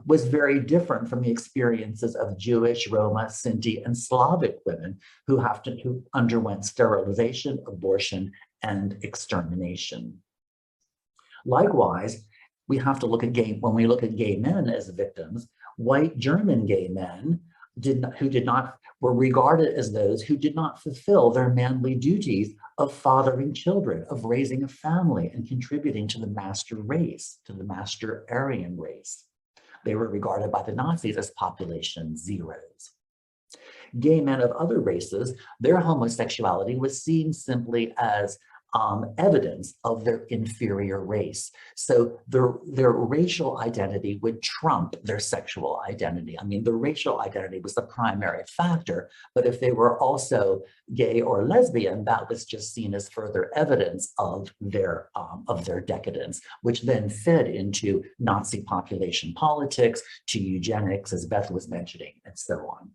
D: was very different from the experiences of Jewish, Roma, Sinti, and Slavic women who underwent sterilization, abortion, and extermination. Likewise, we have to look at when we look at gay men as victims, white German gay men were regarded as those who did not fulfill their manly duties of fathering children, of raising a family and contributing to the master race, to the master Aryan race. They were regarded by the Nazis as population zeros. Gay men of other races, their homosexuality was seen simply as evidence of their inferior race. So their racial identity would trump their sexual identity. I mean, the racial identity was the primary factor, but if they were also gay or lesbian, that was just seen as further evidence of their decadence, which then fed into Nazi population politics, to eugenics, as Beth was mentioning, and so on.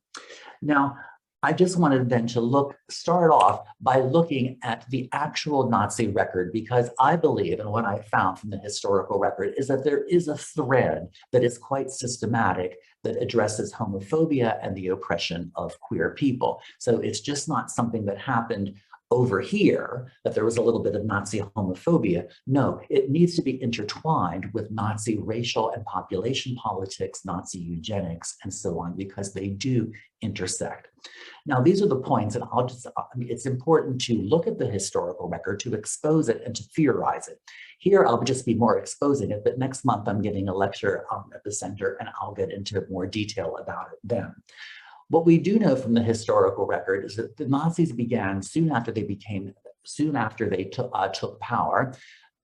D: Now, I just wanted then to start off by looking at the actual Nazi record, because I believe, and what I found from the historical record, is that there is a thread that is quite systematic that addresses homophobia and the oppression of queer people. So it's just not something that happened over here, that there was a little bit of Nazi homophobia. No, it needs to be intertwined with Nazi racial and population politics, Nazi eugenics, and so on, because they do intersect. Now, these are the points, and it's important to look at the historical record, to expose it and to theorize it. Here, I'll just be more exposing it, but next month I'm giving a lecture at the center, and I'll get into more detail about it then. What we do know from the historical record is that the Nazis began soon after they took power,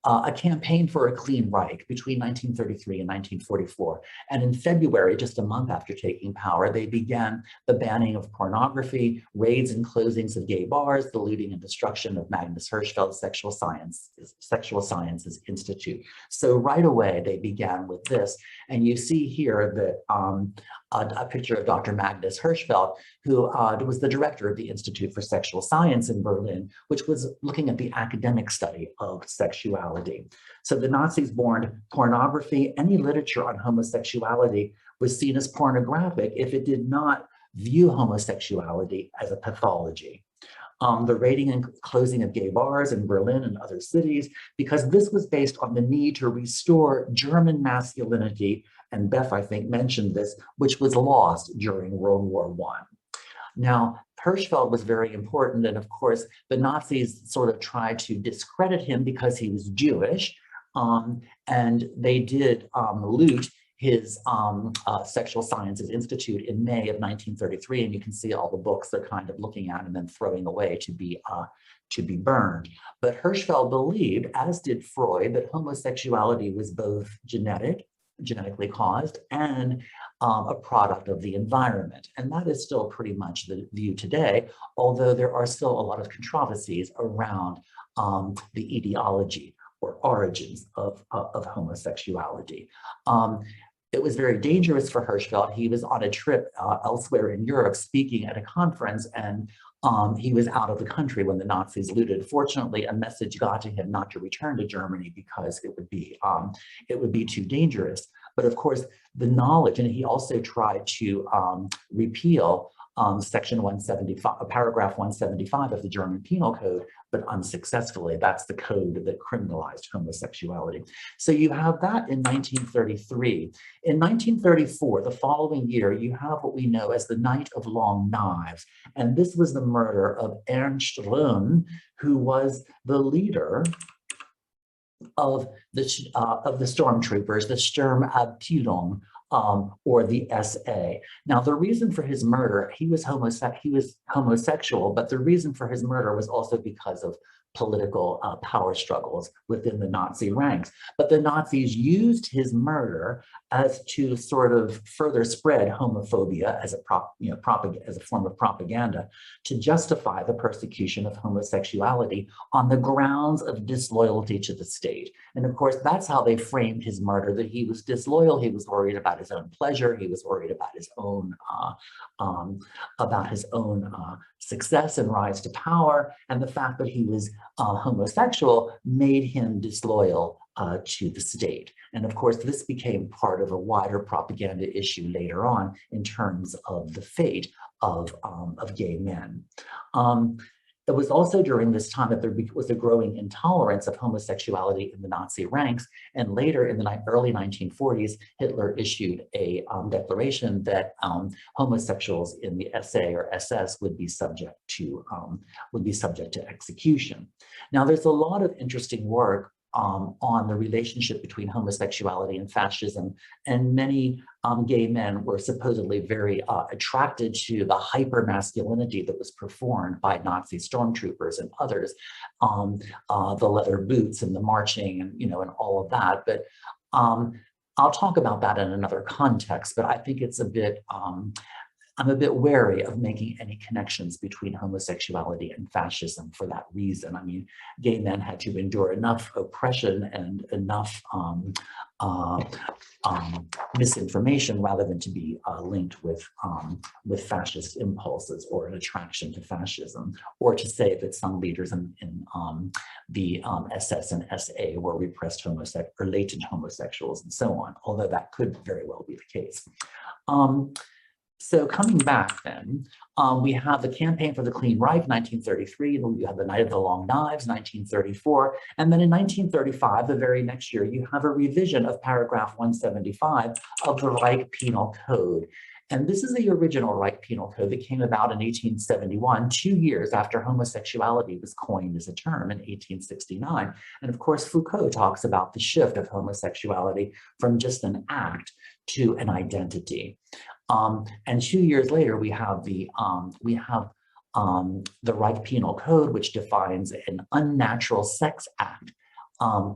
D: a campaign for a clean Reich between 1933 and 1944. And in February, just a month after taking power, they began the banning of pornography, raids and closings of gay bars, the looting and destruction of Magnus Hirschfeld's Sexual Sciences Institute. So right away, they began with this. And you see here that a picture of Dr. Magnus Hirschfeld, who was the director of the Institute for Sexual Science in Berlin, which was looking at the academic study of sexuality. So the Nazis banned pornography. Any literature on homosexuality was seen as pornographic if it did not view homosexuality as a pathology. The raiding and closing of gay bars in Berlin and other cities, because this was based on the need to restore German masculinity, and Beth, I think, mentioned this, which was lost during World War I. Now, Hirschfeld was very important, and of course, the Nazis sort of tried to discredit him because he was Jewish, and they did loot his Sexual Sciences Institute in May of 1933, and you can see all the books they're kind of looking at and then throwing away to be burned. But Hirschfeld believed, as did Freud, that homosexuality was both genetically caused and a product of the environment. And that is still pretty much the view today, although there are still a lot of controversies around the etiology or origins of homosexuality. It was very dangerous for Hirschfeld. He was on a trip elsewhere in Europe speaking at a conference, and he was out of the country when the Nazis looted. Fortunately, a message got to him not to return to Germany because it would be too dangerous. But of course, the knowledge, and he also tried to repeal section 175, paragraph 175 of the German Penal Code, but unsuccessfully. That's the code that criminalized homosexuality. So you have that in 1933. In 1934, the following year, you have what we know as the Night of Long Knives. And this was the murder of Ernst Röhm, who was the leader of the stormtroopers, the Sturmabteilung, or the SA. Now, the reason for his murder, he was homosexual, but the reason for his murder was also because of political power struggles within the Nazi ranks. But the Nazis used his murder as to sort of further spread homophobia as a form of propaganda to justify the persecution of homosexuality on the grounds of disloyalty to the state. And of course, that's how they framed his murder, that he was disloyal, he was worried about his own pleasure, he was worried about his own success and rise to power, and the fact that he was homosexual made him disloyal to the state. And of course, this became part of a wider propaganda issue later on in terms of the fate of gay men. It was also during this time that there was a growing intolerance of homosexuality in the Nazi ranks. And later in the early 1940s, Hitler issued a declaration that homosexuals in the SA or SS would be subject to execution. Now, there's a lot of interesting work on the relationship between homosexuality and fascism, and many gay men were supposedly very attracted to the hyper-masculinity that was performed by Nazi stormtroopers and others, the leather boots and the marching and, and all of that. But I'll talk about that in another context, but I think it's I'm a bit wary of making any connections between homosexuality and fascism for that reason. I mean, gay men had to endure enough oppression and enough misinformation rather than to be linked with fascist impulses or an attraction to fascism, or to say that some leaders in the SS and SA were repressed or latent homosexuals and so on, although that could very well be the case. So coming back then, we have the Campaign for the Clean Reich, 1933, we have the Night of the Long Knives, 1934, and then in 1935, the very next year, you have a revision of paragraph 175 of the Reich Penal Code. And this is the original Reich Penal Code that came about in 1871, 2 years after homosexuality was coined as a term in 1869. And of course, Foucault talks about the shift of homosexuality from just an act to an identity. And 2 years later, we have the Reich Penal Code, which defines an unnatural sex act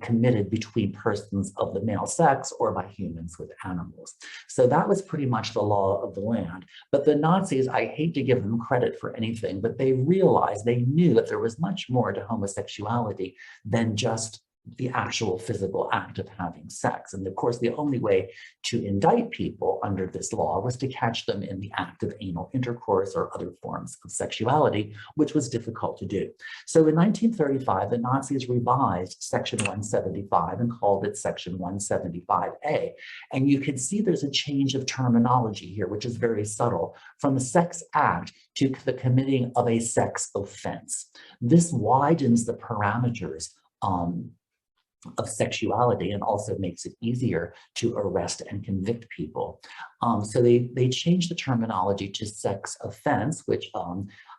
D: committed between persons of the male sex or by humans with animals. So that was pretty much the law of the land. But the Nazis, I hate to give them credit for anything, but they realized, they knew that there was much more to homosexuality than just the actual physical act of having sex. And of course, the only way to indict people under this law was to catch them in the act of anal intercourse or other forms of sexuality, which was difficult to do. So in 1935, the Nazis revised Section 175 and called it Section 175A. And you can see there's a change of terminology here, which is very subtle, from a sex act to the committing of a sex offense. This widens the parameters of sexuality and also makes it easier to arrest and convict people. So they changed the terminology to sex offense, which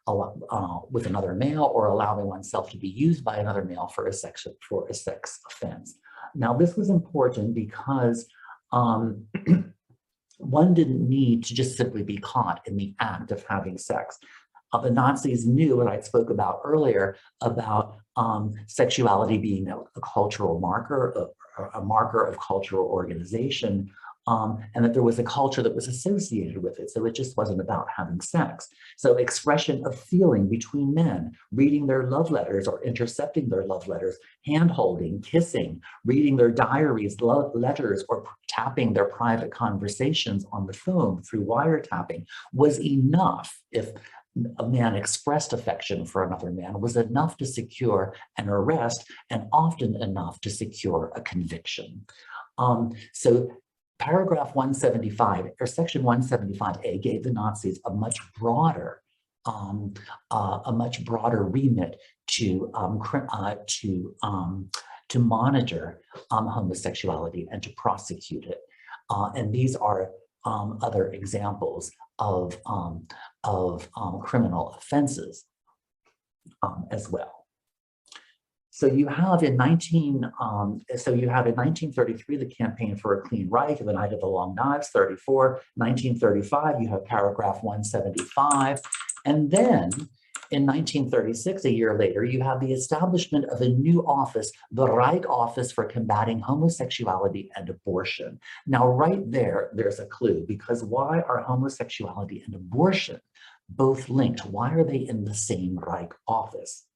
D: with another male, or allowing oneself to be used by another male for a sex offense. Now, this was important because one didn't need to just simply be caught in the act of having sex. The Nazis knew, what I spoke about earlier, about sexuality being a cultural marker, a marker of cultural organization, and that there was a culture that was associated with it. So it just wasn't about having sex. So expression of feeling between men, reading their love letters or intercepting their love letters, hand-holding, kissing, reading their diaries, letters, or tapping their private conversations on the phone through wiretapping was enough. If a man expressed affection for another man, was enough to secure an arrest and often enough to secure a conviction. So Paragraph 175 or section 175A gave the Nazis a much broader remit to monitor homosexuality and to prosecute it. And these are other examples of criminal offenses as well. So you have in 1933 the Campaign for a Clean Reich, the Night of the Long Knives. 1935 you have paragraph 175, and then in 1936, a year later, you have the establishment of a new office, the Reich Office for Combating Homosexuality and Abortion. Now, right there, there's a clue, because why are homosexuality and abortion both linked? Why are they in the same Reich office?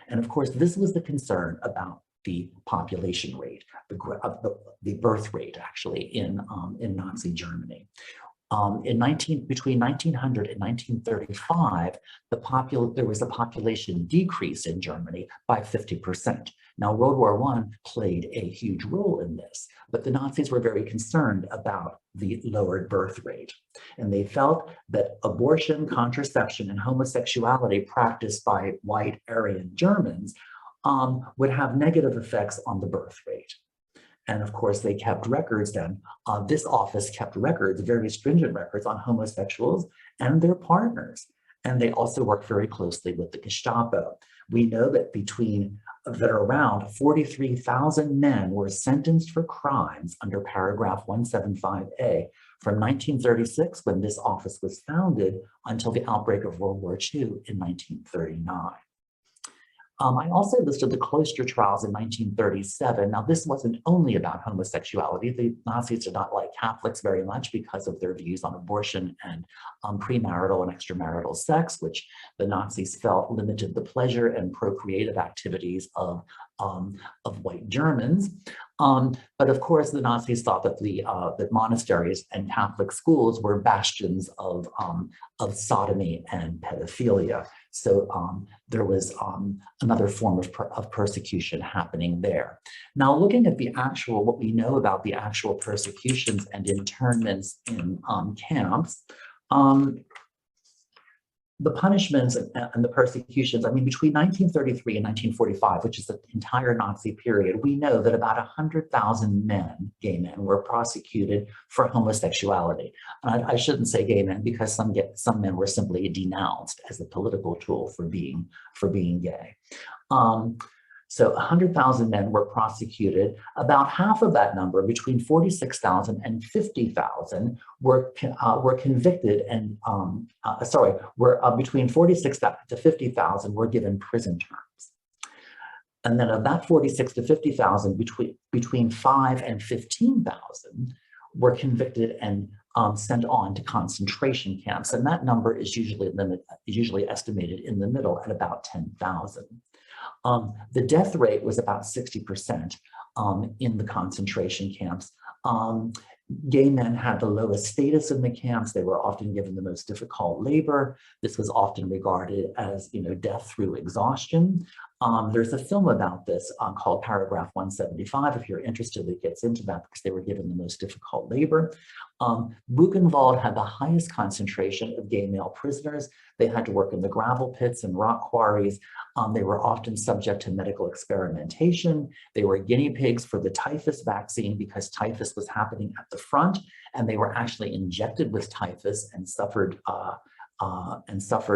D: And of course, this was the concern about the population rate, the birth rate, actually, in Nazi Germany. Between 1900 and 1935, there was a population decrease in Germany by 50%. Now, World War I played a huge role in this, but the Nazis were very concerned about the lowered birth rate. And they felt that abortion, contraception, and homosexuality practiced by white Aryan Germans would have negative effects on the birth rate. And of course, they kept records then. This office kept records, very stringent records on homosexuals and their partners. And they also worked very closely with the Gestapo. We know that around 43,000 men were sentenced for crimes under paragraph 175A from 1936, when this office was founded, until the outbreak of World War II in 1939. I also listed the cloister trials in 1937. Now, this wasn't only about homosexuality. The Nazis did not like Catholics very much because of their views on abortion and premarital and extramarital sex, which the Nazis felt limited the pleasure and procreative activities of white Germans. But of course, the Nazis thought that that monasteries and Catholic schools were bastions of sodomy and pedophilia. So there was another form of persecution happening there. Now, looking at what we know about the actual persecutions and internments in camps, the punishments and the persecutions, I mean, between 1933 and 1945, which is the entire Nazi period, we know that about 100,000 men, gay men, were prosecuted for homosexuality. I shouldn't say gay men, because some men were simply denounced as a political tool for being gay. So 100,000 men were prosecuted. About half of that number, between 46,000 and 50,000, were convicted and, between 46,000 to 50,000 were given prison terms. And then of that 46 to 50,000, between 5 and 15,000 were convicted and sent on to concentration camps. And that number is usually estimated in the middle at about 10,000. The death rate was about 60% in the concentration camps. Gay men had the lowest status in the camps. They were often given the most difficult labor. This was often regarded as, death through exhaustion. There's a film about this called Paragraph 175. If you're interested, it gets into that because they were given the most difficult labor. Buchenwald had the highest concentration of gay male prisoners. They had to work in the gravel pits and rock quarries. They were often subject to medical experimentation. They were guinea pigs for the typhus vaccine because typhus was happening at the front, and they were actually injected with typhus and suffered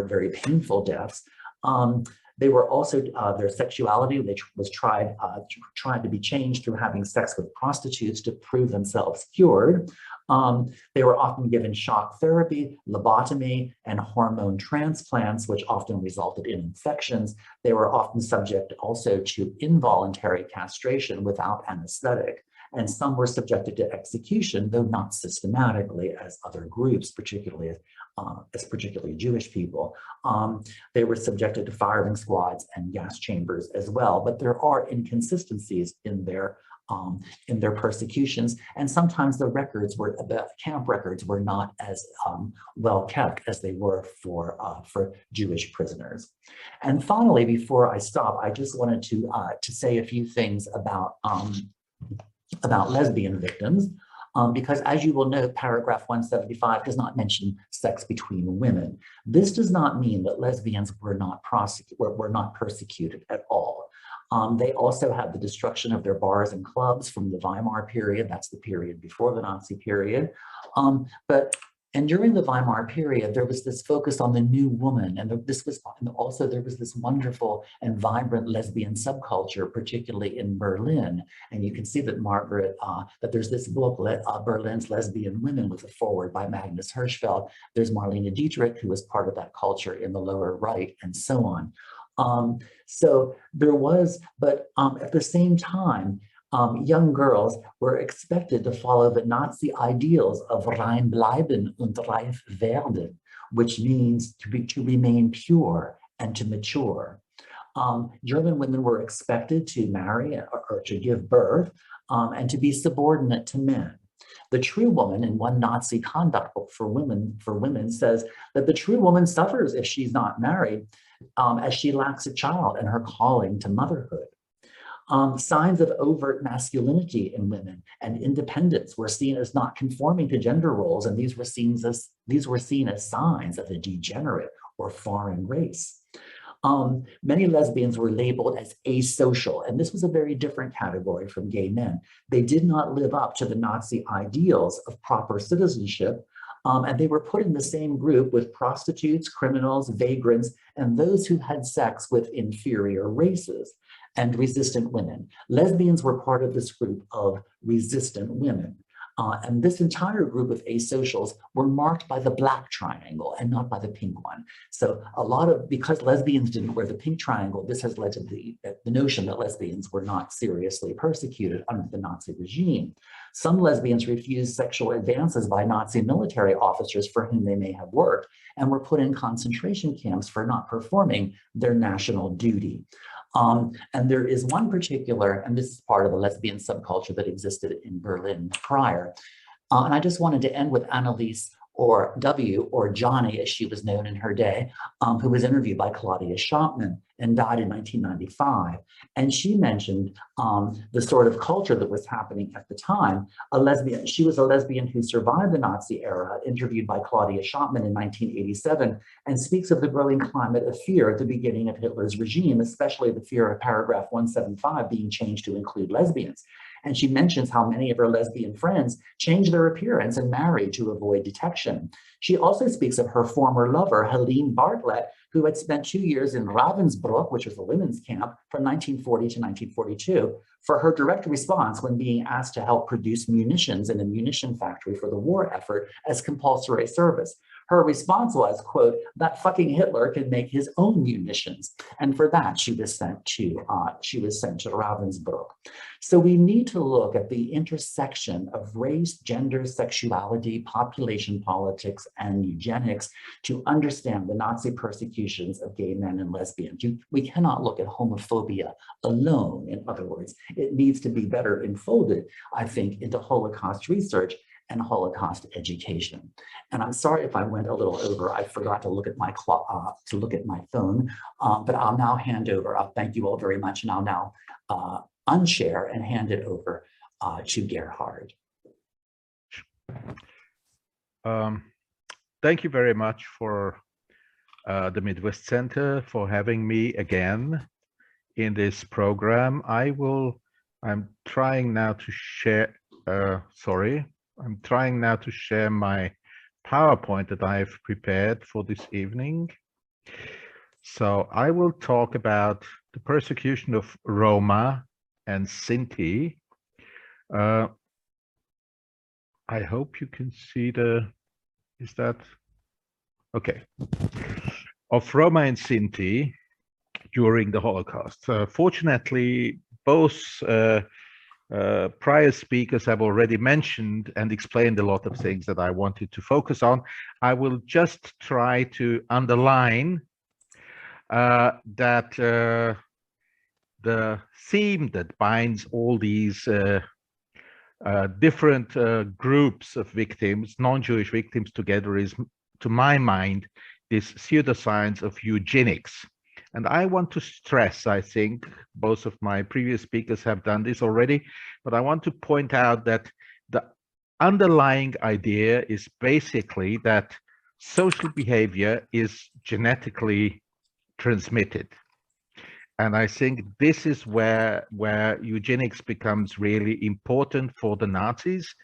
D: very painful deaths. They were also, their sexuality, which was tried to be changed through having sex with prostitutes to prove themselves cured. They were often given shock therapy, lobotomy, and hormone transplants, which often resulted in infections. They were often subject also to involuntary castration without anesthetic. And some were subjected to execution, though not systematically as other groups, particularly Jewish people. They were subjected to firing squads and gas chambers as well. But there are inconsistencies in their persecutions, and sometimes the camp records were not as well kept as they were for Jewish prisoners. And finally, before I stop, I just wanted to say a few things about lesbian victims. because as you will note, paragraph 175 does not mention sex between women. This does not mean that lesbians were not persecuted at all. They also had the destruction of their bars and clubs from the Weimar period. That's the period before the Nazi period. And during the Weimar period, there was this focus on the new woman. And there was this wonderful and vibrant lesbian subculture, particularly in Berlin. And you can see that that there's this booklet, Berlin's Lesbian Women, with a foreword by Magnus Hirschfeld. There's Marlene Dietrich, who was part of that culture in the lower right, and so on. So there was, but at the same time, young girls were expected to follow the Nazi ideals of rein bleiben und reif werden, which means to remain pure and to mature. German women were expected to marry or to give birth and to be subordinate to men. The true woman, in one Nazi conduct book for women says that the true woman suffers if she's not married, as she lacks a child and her calling to motherhood. Signs of overt masculinity in women and independence were seen as not conforming to gender roles, and these were seen as signs of a degenerate or foreign race. Many lesbians were labeled as asocial, and this was a very different category from gay men. They did not live up to the Nazi ideals of proper citizenship, and they were put in the same group with prostitutes, criminals, vagrants, and those who had sex with inferior races and resistant women. Lesbians were part of this group of resistant women. And this entire group of asocials were marked by the black triangle and not by the pink one. So because lesbians didn't wear the pink triangle, this has led to the notion that lesbians were not seriously persecuted under the Nazi regime. Some lesbians refused sexual advances by Nazi military officers for whom they may have worked and were put in concentration camps for not performing their national duty. And there is one particular, and this is part of the lesbian subculture that existed in Berlin prior. And I just wanted to end with Anneliese or W, or Johnny as she was known in her day, who was interviewed by Claudia Schoppmann and died in 1995. And she mentioned the sort of culture that was happening at the time. She was a lesbian who survived the Nazi era, interviewed by Claudia Schoppmann in 1987, and speaks of the growing climate of fear at the beginning of Hitler's regime, especially the fear of paragraph 175 being changed to include lesbians. And she mentions how many of her lesbian friends changed their appearance and married to avoid detection. She also speaks of her former lover, Helene Bartlett, who had spent 2 years in Ravensbrück, which was a women's camp, from 1940 to 1942, for her direct response when being asked to help produce munitions in a munition factory for the war effort as compulsory service. Her response was, quote, "That fucking Hitler can make his own munitions." And for that, she was sent to Ravensbrück. So we need to look at the intersection of race, gender, sexuality, population politics, and eugenics to understand the Nazi persecutions of gay men and lesbians. We cannot look at homophobia alone, in other words. It needs to be better enfolded, I think, into Holocaust research and Holocaust education. And I'm sorry if I went a little over. I forgot to look at my phone, but I'll now hand over. I'll thank you all very much, and I'll now unshare and hand it over to Gerhard.
E: Thank you very much for the Midwest Center for having me again in this program. I'm trying now to share, I'm trying now to share my PowerPoint that I've prepared for this evening. So I will talk about the persecution of Roma and Sinti. I hope you can see is that, okay. Of Roma and Sinti during the Holocaust. Fortunately, both prior speakers have already mentioned and explained a lot of things that I wanted to focus on. I will just try to underline that the theme that binds all these different groups of victims, non-Jewish victims together is, to my mind, this pseudoscience of eugenics. And I want to stress, I think both of my previous speakers have done this already, but I want to point out that the underlying idea is basically that social behavior is genetically transmitted. And I think this is where eugenics becomes really important for the Nazis,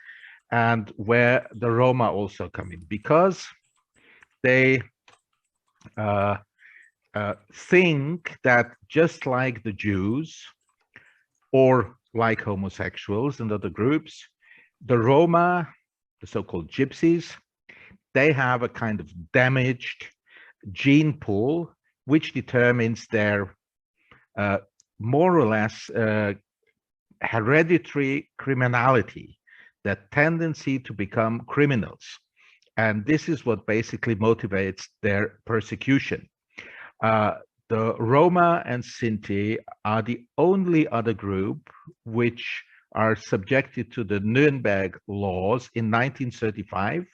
E: and where the Roma also come in, because they think that just like the Jews or like homosexuals and other groups, the Roma, the so-called gypsies, they have a kind of damaged gene pool which determines their more or less hereditary criminality, that tendency to become criminals. And this is what basically motivates their persecution. The Roma and Sinti are the only other group which are subjected to the Nuremberg laws in 1935.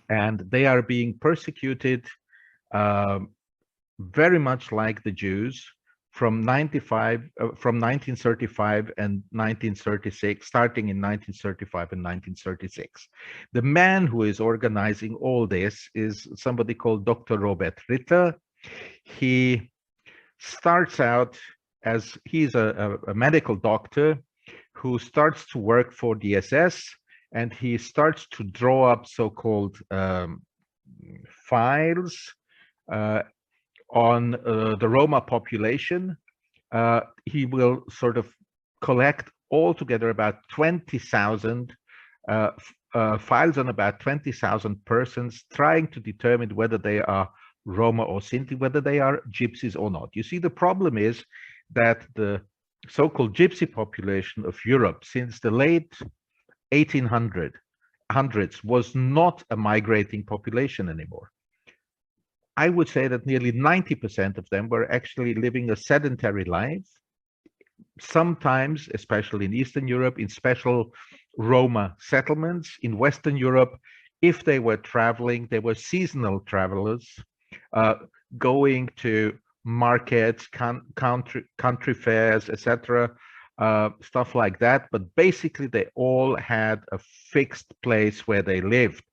E: And they are being persecuted very much like the Jews from 1935 and 1936, starting in 1935 and 1936. The man who is organizing all this is somebody called Dr. Robert Ritter. He starts out as, he's a medical doctor who starts to work for the SS, and he starts to draw up so-called files on the Roma population. He will sort of collect altogether about 20,000 files on about 20,000 persons, trying to determine whether they are Roma or Sinti, whether they are gypsies or not. You see, the problem is that the so-called gypsy population of Europe since the late 1800s was not a migrating population anymore. I would say that nearly 90% of them were actually living a sedentary life, sometimes, especially in Eastern Europe, in special Roma settlements. In Western Europe, if they were traveling, they were seasonal travelers, going to markets, country fairs, etc., stuff like that. But basically, they all had a fixed place where they lived.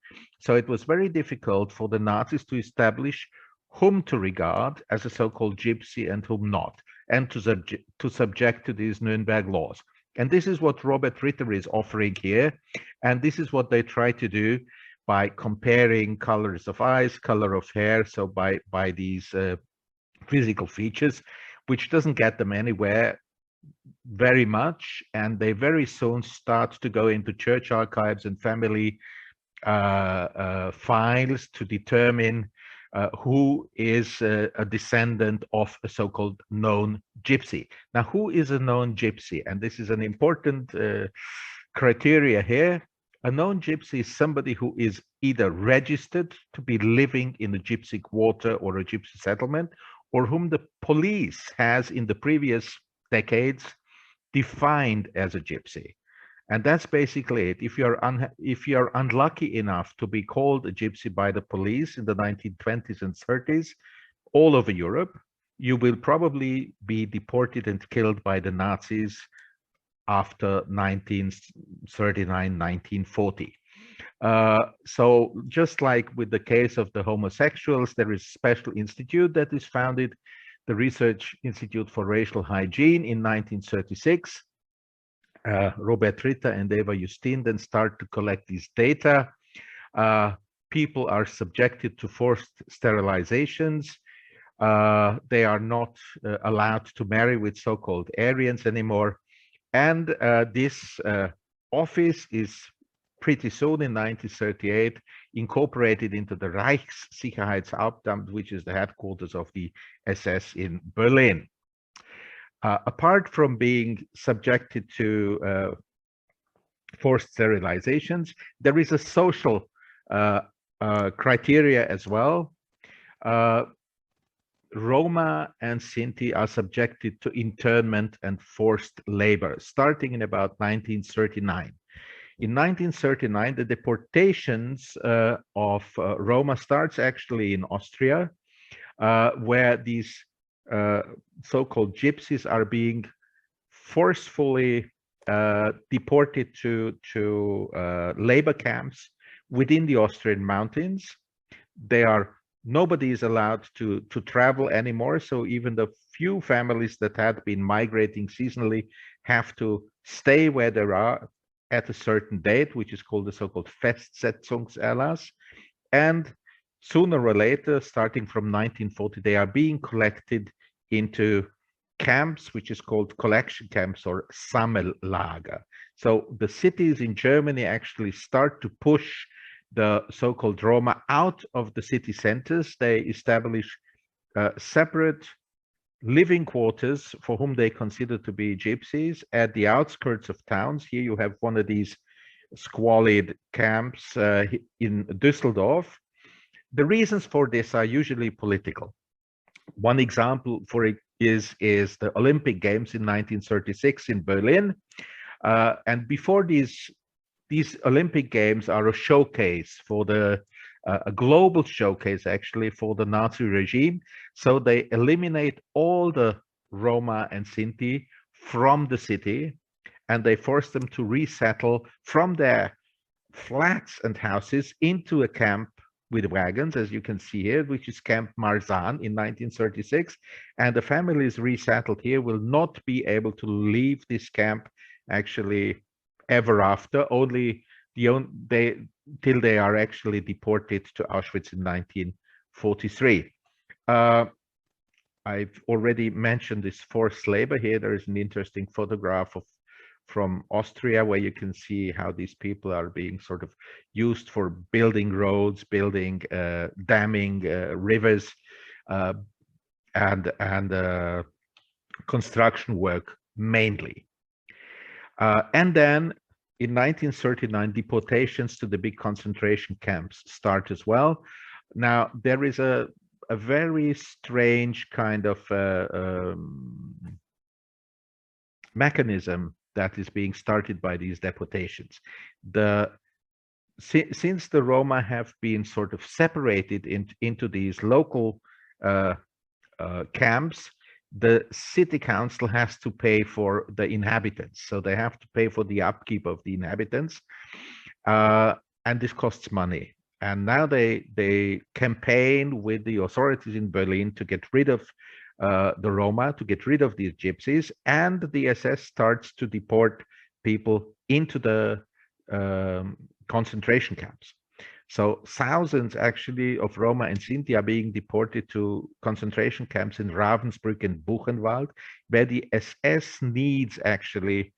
E: So it was very difficult for the Nazis to establish whom to regard as a so-called gypsy and whom not, and to subject to these Nuremberg laws. And this is what Robert Ritter is offering here. And this is what they try to do by comparing colors of eyes, color of hair, so by these physical features, which doesn't get them anywhere very much. And they very soon start to go into church archives and family files to determine who is a descendant of a so-called known gypsy. Now, who is a known gypsy? And this is an important criteria here. A known gypsy is somebody who is either registered to be living in a gypsy quarter or a gypsy settlement, or whom the police has in the previous decades defined as a gypsy. And that's basically it. If you're unlucky enough to be called a gypsy by the police in the 1920s and 30s all over Europe, you will probably be deported and killed by the Nazis after 1939, 1940. So just like with the case of the homosexuals, there is a special institute that is founded, the Research Institute for Racial Hygiene, in 1936. Robert Ritter and Eva Justin then start to collect these data. People are subjected to forced sterilizations. They are not allowed to marry with so-called Aryans anymore. And this office is pretty soon in 1938 incorporated into the Reichssicherheitshauptamt, which is the headquarters of the SS in Berlin. Apart from being subjected to forced sterilizations, there is a social criteria as well. Roma and Sinti are subjected to internment and forced labor, starting in about 1939. In 1939, the deportations of Roma starts actually in Austria, where these so-called gypsies are being forcefully deported to labor camps within the Austrian mountains. Nobody is allowed to travel anymore. So even the few families that had been migrating seasonally have to stay where they are at a certain date, which is called the so-called Festsetzungserlass. And sooner or later, starting from 1940, they are being collected into camps, which is called collection camps or Sammellager. So the cities in Germany actually start to push the so-called Roma out of the city centers. They establish separate living quarters for whom they consider to be gypsies at the outskirts of towns. Here you have one of these squalid camps in Düsseldorf. The reasons for this are usually political. One example for it is the Olympic Games in 1936 in Berlin. And before these Olympic Games are a showcase for a global showcase actually for the Nazi regime. So they eliminate all the Roma and Sinti from the city, and they force them to resettle from their flats and houses into a camp with wagons, as you can see here, which is Camp Marzahn in 1936. And the families resettled here will not be able to leave this camp actually ever after, only till they are actually deported to Auschwitz in 1943. I've already mentioned this forced labor here. There is an interesting photograph from Austria where you can see how these people are being sort of used for building roads, building, damming rivers, and construction work mainly. And then in 1939, deportations to the big concentration camps start as well. Now, there is a very strange kind of mechanism that is being started by these deportations. Since the Roma have been sort of separated into these local camps, the city council has to pay for the inhabitants. So they have to pay for the upkeep of the inhabitants. And this costs money. And now they campaign with the authorities in Berlin to get rid of the Roma, to get rid of these gypsies, and the SS starts to deport people into the concentration camps. So thousands actually of Roma and Sinti are being deported to concentration camps in Ravensbrück and Buchenwald, where the SS needs actually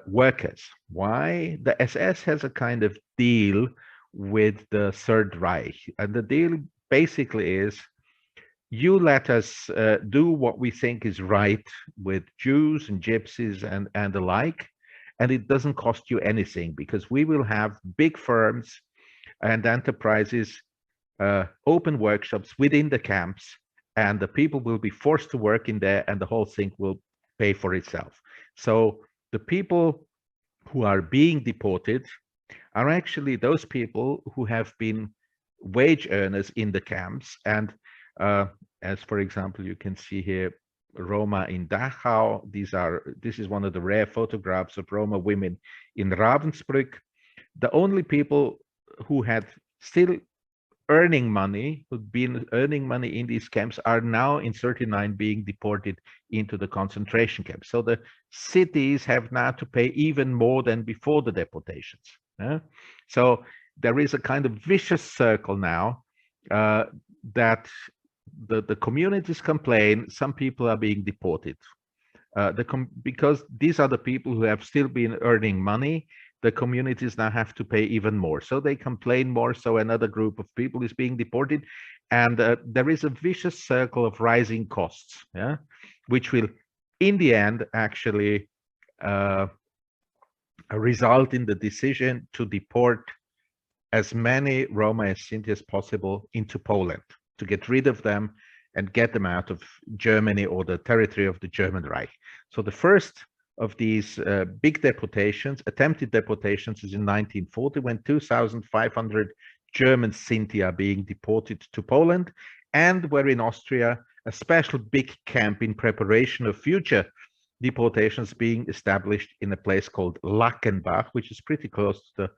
E: workers. Why? The SS has a kind of deal with the Third Reich. And the deal basically is, you let us do what we think is right with Jews and gypsies and the like, and it doesn't cost you anything, because we will have big firms and enterprises open workshops within the camps, and the people will be forced to work in there, and the whole thing will pay for itself. So the people who are being deported are actually those people who have been wage earners in the camps. And as for example, you can see here Roma in Dachau. This is one of the rare photographs of Roma women in Ravensbrück. The only people who had still earning money, who'd been earning money in these camps, are now in 39 being deported into the concentration camps. So the cities have now to pay even more than before the deportations. So there is a kind of vicious circle now that the communities complain, some people are being deported. Because these are the people who have still been earning money, the communities now have to pay even more. So they complain more, so another group of people is being deported. And there is a vicious circle of rising costs, which will, in the end, actually result in the decision to deport as many Roma and Sinti as possible into Poland, to get rid of them and get them out of Germany or the territory of the German Reich. So the first of these big deportations, attempted deportations, is in 1940, when 2,500 German Sinti are being deported to Poland, and where in Austria a special big camp in preparation of future deportations being established in a place called Lackenbach, which is pretty close to the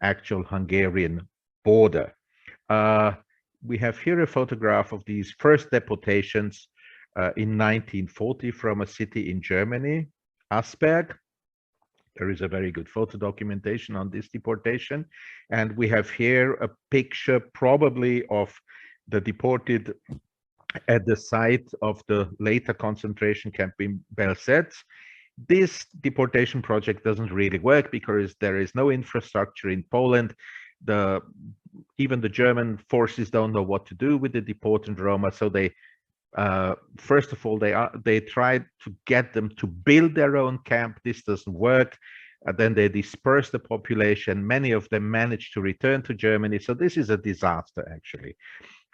E: actual Hungarian border. We have here a photograph of these first deportations in 1940 from a city in Germany, Asperg. There is a very good photo documentation on this deportation. And we have here a picture probably of the deported at the site of the later concentration camp in Belzec. This deportation project doesn't really work because there is no infrastructure in Poland. Even the German forces don't know what to do with the deported Roma, so they first of all they tried to get them to build their own camp. This doesn't work. Then they disperse the population. Many of them managed to return to Germany. So this is a disaster, actually.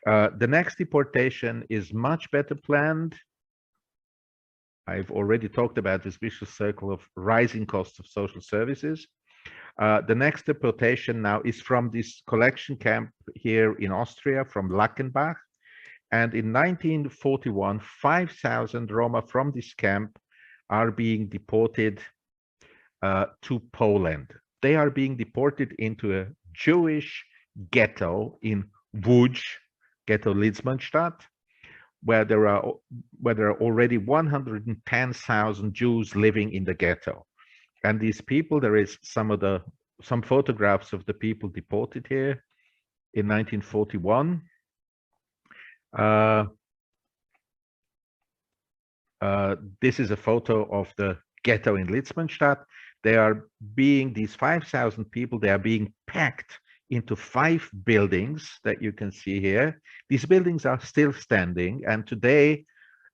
E: The next deportation is much better planned. I've already talked about this vicious circle of rising costs of social services. The next deportation now is from this collection camp here in Austria, from Lackenbach. And in 1941, 5,000 Roma from this camp are being deported to Poland. They are being deported into a Jewish ghetto in Łódź, Ghetto Lidzmanstadt, where there are already 110,000 Jews living in the ghetto. And these people, there is some photographs of the people deported here in 1941. This is a photo of the ghetto in Lidzmanstadt. These 5,000 people, they are being packed into 5 buildings that you can see here. These buildings are still standing, and today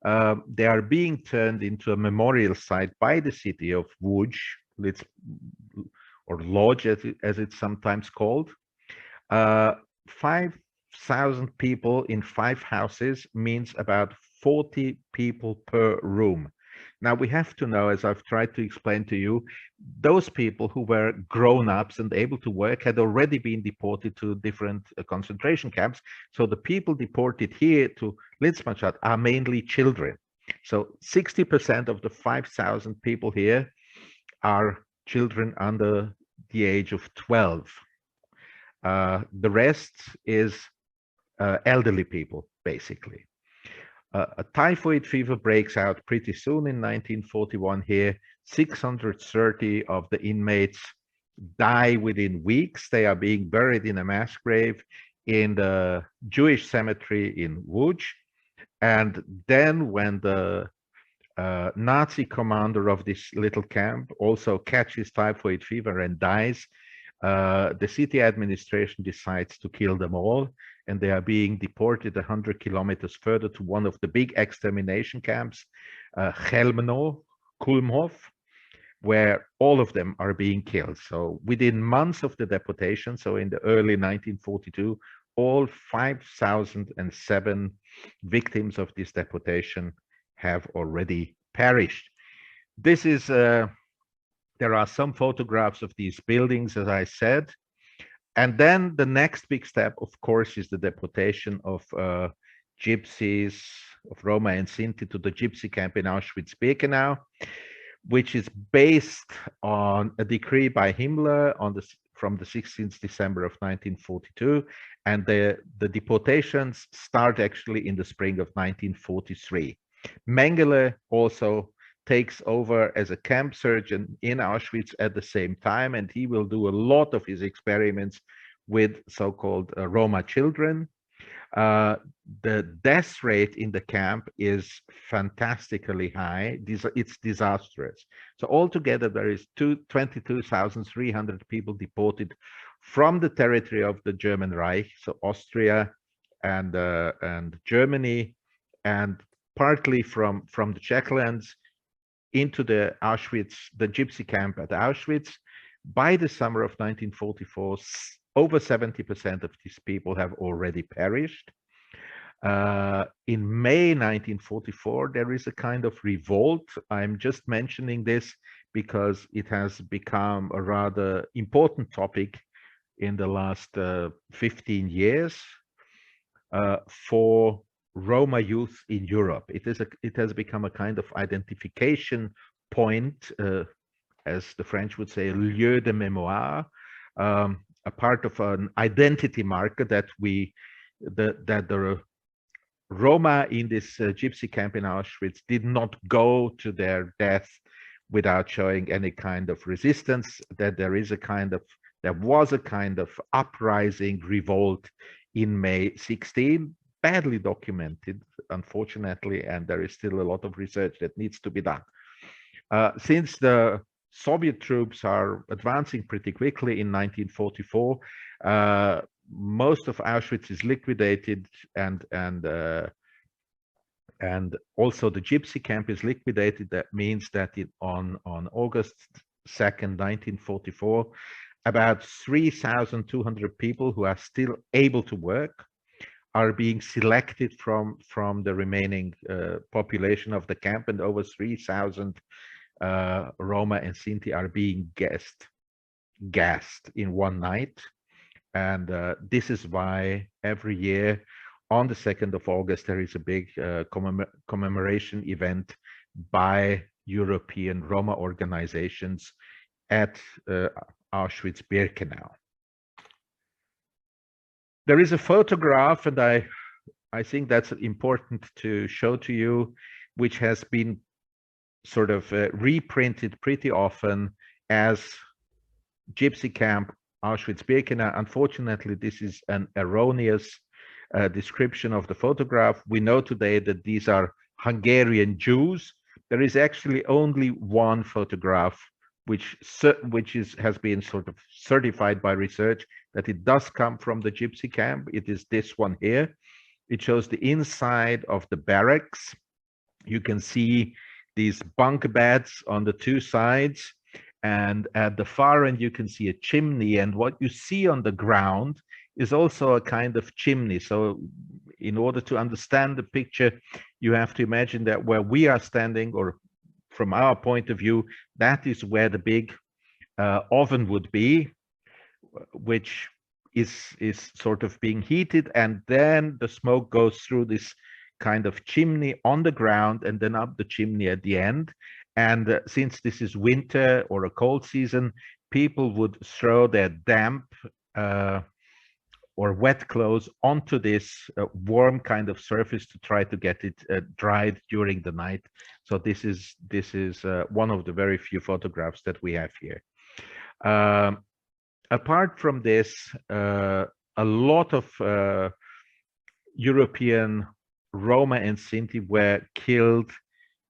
E: they are being turned into a memorial site by the city of Łódź, or Lodz as it's sometimes called. 5,000 people in 5 houses means about 40 people per room. Now we have to know, as I've tried to explain to you, those people who were grown-ups and able to work had already been deported to different concentration camps. So the people deported here to Lidzmanstadt are mainly children. So 60% of the 5,000 people here are children under the age of 12. The rest is elderly people, basically. A typhoid fever breaks out pretty soon in 1941 here. 630 of the inmates die within weeks. They are being buried in a mass grave in the Jewish cemetery in Łódź. And then when the Nazi commander of this little camp also catches typhoid fever and dies, the city administration decides to kill them all, and they are being deported 100 kilometers further to one of the big extermination camps, Chelmno, Kulmhof, where all of them are being killed. So within months of the deportation, so in the early 1942, all 5,007 victims of this deportation have already perished. This is there are some photographs of these buildings, as I said. And then the next big step, of course, is the deportation of gypsies, of Roma and Sinti, to the gypsy camp in Auschwitz-Birkenau, which is based on a decree by Himmler from the 16th December of 1942. And the deportations start actually in the spring of 1943. Mengele also takes over as a camp surgeon in Auschwitz at the same time, and he will do a lot of his experiments with so-called Roma children. The death rate in the camp is fantastically high. It's disastrous. So altogether, there is 22,300 people deported from the territory of the German Reich, so Austria and Germany, and partly from the Czech lands, into the Auschwitz, the gypsy camp at Auschwitz. By the summer of 1944, over 70% of these people have already perished. In May 1944, there is a kind of revolt. I'm just mentioning this because it has become a rather important topic in the last 15 years for Roma youth in Europe. It has become a kind of identification point, as the French would say, lieu de mémoire, a part of an identity marker that the Roma in this gypsy camp in Auschwitz did not go to their death without showing any kind of resistance, that there was a kind of uprising revolt in May 16, badly documented, unfortunately, and there is still a lot of research that needs to be done. Since the Soviet troops are advancing pretty quickly in 1944, most of Auschwitz is liquidated, and also the gypsy camp is liquidated. That means that on August 2nd, 1944, about 3,200 people who are still able to work are being selected from the remaining population of the camp, and over 3,000 Roma and Sinti are being gassed in one night. And this is why every year on the 2nd of August, there is a big commemoration event by European Roma organizations at Auschwitz-Birkenau. There is a photograph, and I think that's important to show to you, which has been sort of reprinted pretty often as gypsy camp Auschwitz-Birkenau. Unfortunately, this is an erroneous description of the photograph. We know today that these are Hungarian Jews. There is actually only one photograph which has been sort of certified by research that it does come from the gypsy camp. It is this one here. It shows the inside of the barracks. You can see these bunk beds on the two sides, and at the far end you can see a chimney, and what you see on the ground is also a kind of chimney. So in order to understand the picture, you have to imagine that where we are standing, or from our point of view, that is where the big oven would be, which is sort of being heated, and then the smoke goes through this kind of chimney on the ground and then up the chimney at the end. And since this is winter or a cold season, people would throw their damp or wet clothes onto this warm kind of surface to try to get it dried during the night. So this is one of the very few photographs that we have here. Apart from this, a lot of European Roma and Sinti were killed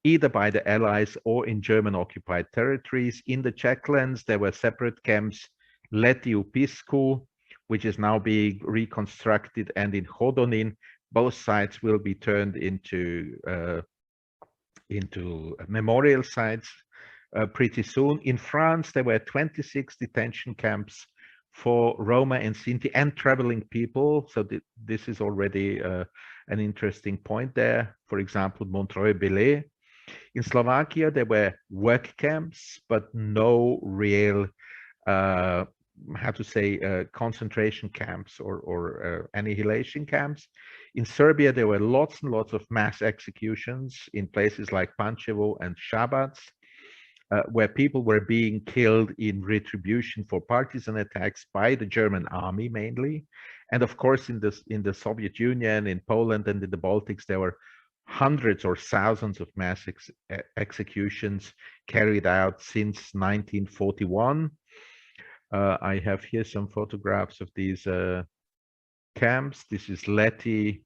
E: either by the Allies or in German occupied territories. In the Czechlands, there were separate camps, Lety Upisku, which is now being reconstructed, and in Hodonin, both sites will be turned into memorial sites pretty soon. In France, there were 26 detention camps for Roma and Sinti and traveling people. So this is already an interesting point there. For example, Montreuil-Bellay. In Slovakia, there were work camps, but no real, concentration camps or annihilation camps. In Serbia, there were lots and lots of mass executions in places like Pančevo and Šabac, where people were being killed in retribution for partisan attacks by the German army mainly. And of course, in the Soviet Union, in Poland, and in the Baltics, there were hundreds or thousands of mass executions carried out since 1941. I have here some photographs of these camps. This is Lety,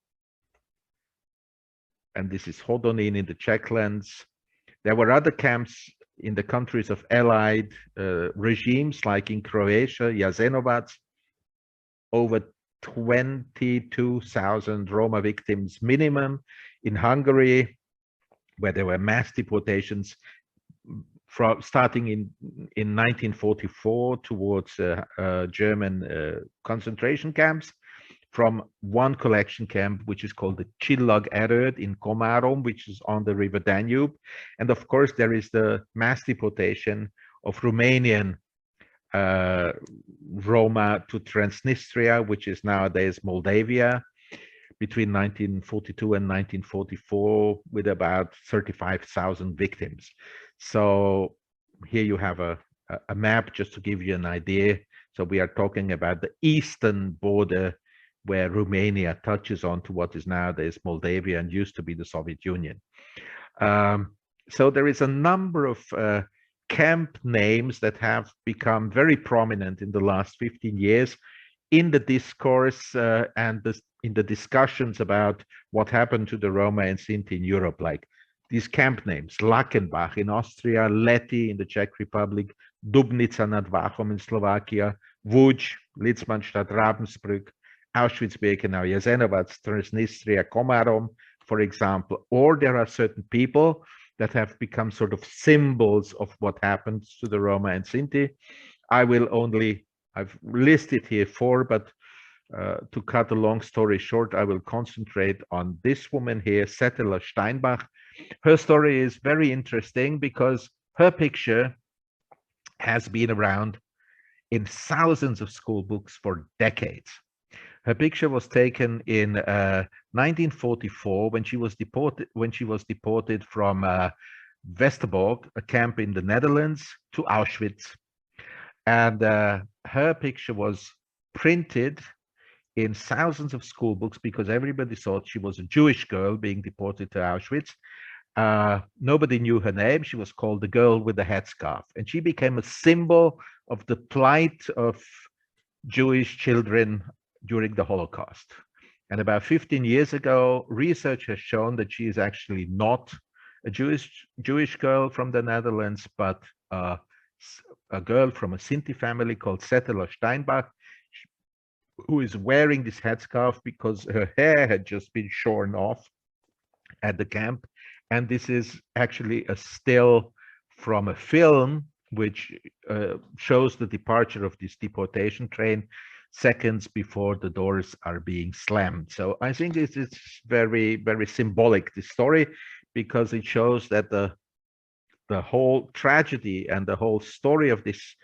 E: and this is Hodonin in the Czechlands. There were other camps in the countries of allied regimes, like in Croatia, Jasenovac, over 22,000 Roma victims minimum. In Hungary, where there were mass deportations starting in 1944 towards German concentration camps, from one collection camp, which is called the Csillag Erőd in Komárom, which is on the river Danube. And of course, there is the mass deportation of Romanian Roma to Transnistria, which is nowadays Moldavia. between 1942 and 1944 with about 35,000 victims. So here you have a map just to give you an idea. So we are talking about the eastern border where Romania touches on to what is nowadays Moldavia and used to be the Soviet Union. So there is a number of camp names that have become very prominent in the last 15 years in the discourse and in the discussions about what happened to the Roma and Sinti in Europe, like these camp names: Lackenbach in Austria, Lety in the Czech Republic, Dubnica nad Váchom in Slovakia, Łódź, Litzmannstadt, Ravensbrück, Auschwitz-Birkenau, Jasenovac, Transnistria, Komárom, for example. Or there are certain people that have become sort of symbols of what happened to the Roma and Sinti. I've listed here 4, but to cut a long story short, I will concentrate on this woman here, Settler Steinbach. Her story is very interesting because her picture has been around in thousands of school books for decades. Her picture was taken in 1944 when she was deported from Westerbork, a camp in the Netherlands, to Auschwitz. And her picture was printed in thousands of school books because everybody thought she was a Jewish girl being deported to Auschwitz. Nobody knew her name. She was called the girl with the headscarf, and she became a symbol of the plight of Jewish children during the Holocaust. And about 15 years ago, research has shown that she is actually not a Jewish girl from the Netherlands, but a girl from a Sinti family called Settler Steinbach, who is wearing this headscarf because her hair had just been shorn off at the camp. And this is actually a still from a film which shows the departure of this deportation train seconds before the doors are being slammed. So I think this is very, very symbolic, this story, because it shows that the whole tragedy and the whole story of this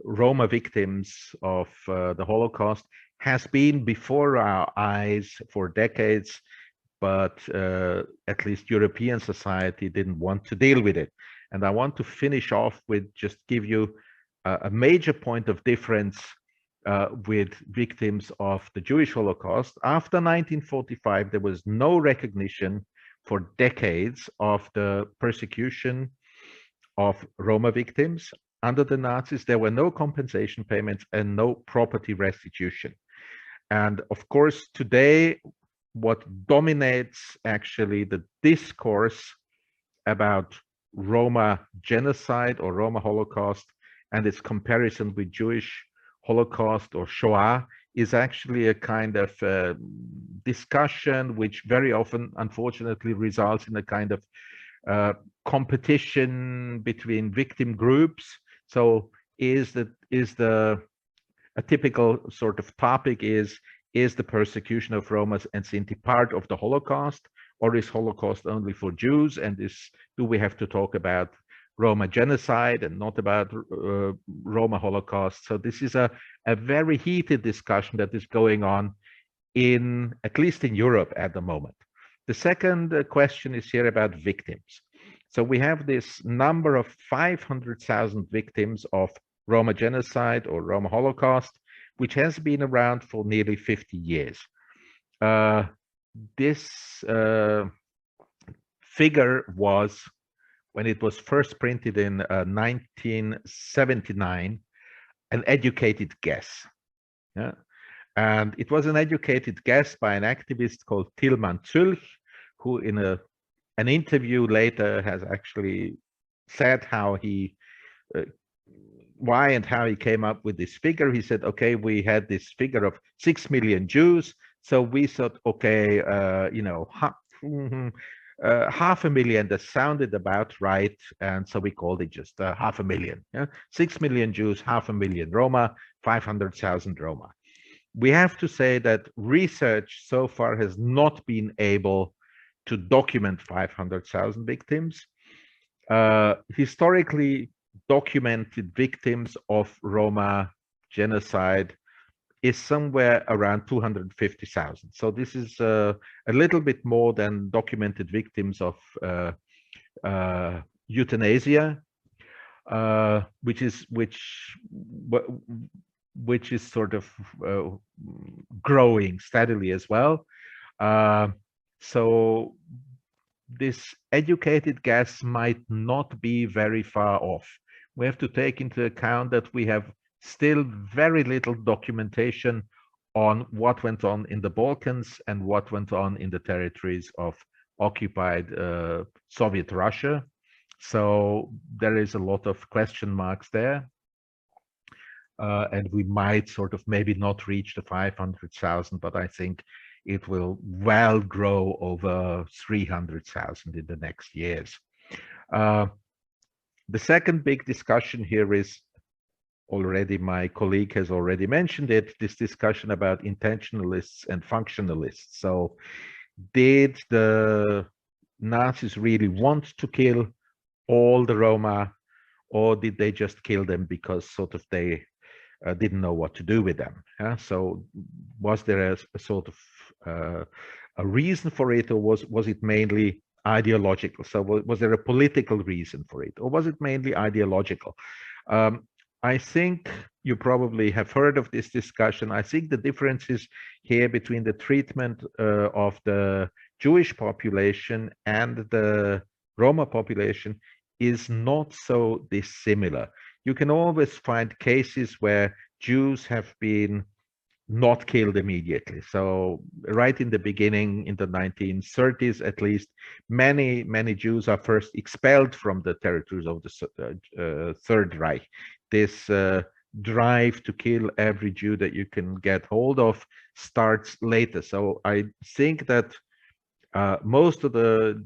E: Roma victims of the Holocaust has been before our eyes for decades, but at least European society didn't want to deal with it. And I want to finish off with just give you a major point of difference with victims of the Jewish Holocaust. After 1945, there was no recognition for decades of the persecution of Roma victims. Under the Nazis, there were no compensation payments and no property restitution. And of course, today, what dominates actually the discourse about Roma genocide or Roma Holocaust and its comparison with Jewish Holocaust or Shoah is actually a kind of discussion which very often, unfortunately, results in a kind of competition between victim groups. So a typical sort of topic is the persecution of Roma and Sinti part of the Holocaust, or is Holocaust only for Jews? And do we have to talk about Roma genocide and not about Roma Holocaust? So this is a very heated discussion that is going on at least in Europe at the moment. The second question is here about victims. So we have this number of 500,000 victims of Roma genocide or Roma Holocaust, which has been around for nearly 50 years. This figure was, when it was first printed in 1979, an educated guess. Yeah? And it was an educated guess by an activist called Tilman Zülch, who in an interview later has actually said why and how he came up with this figure. He said, okay, we had this figure of 6 million Jews. So we thought, okay, 500,000, that sounded about right. And so we called it just 500,000. Yeah? 6 million Jews, 500,000 Roma, 500,000 Roma. We have to say that research so far has not been able to document 500,000 victims. Historically documented victims of Roma genocide is somewhere around 250,000. So this is a little bit more than documented victims of euthanasia, which is sort of growing steadily as well. So this educated guess might not be very far off. We have to take into account that we have still very little documentation on what went on in the Balkans and what went on in the territories of occupied Soviet Russia. So there is a lot of question marks there. And we might sort of maybe not reach the 500,000, but I think it will well grow over 300,000 in the next years. The second big discussion here is, already my colleague has already mentioned it, this discussion about intentionalists and functionalists. So did the Nazis really want to kill all the Roma, or did they just kill them because sort of they didn't know what to do with them? So was there a sort of a reason for it, or was it mainly ideological? So was there a political reason for it, or was it mainly ideological? I think you probably have heard of this discussion. I think the differences here between the treatment of the Jewish population and the Roma population is not so dissimilar. You can always find cases where Jews have been not killed immediately. So right in the beginning, in the 1930s at least, many Jews are first expelled from the territories of the Third Reich. This drive to kill every Jew that you can get hold of starts later. So I think that most of the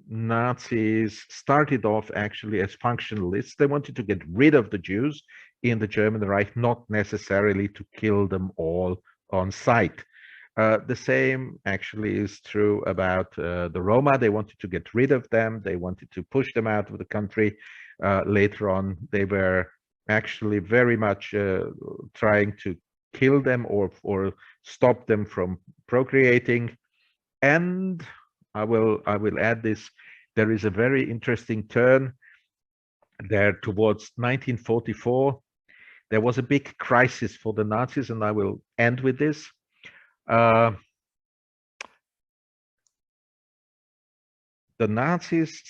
E: Nazis started off actually as functionalists. They wanted to get rid of the Jews in the German Reich, not necessarily to kill them all on sight. The same actually is true about the Roma. They wanted to get rid of them. They wanted to push them out of the country. Later on, they were actually very much trying to kill them or stop them from procreating. And I will add this, there is a very interesting turn there towards 1944. There was a big crisis for the Nazis, and I will end with this. The Nazis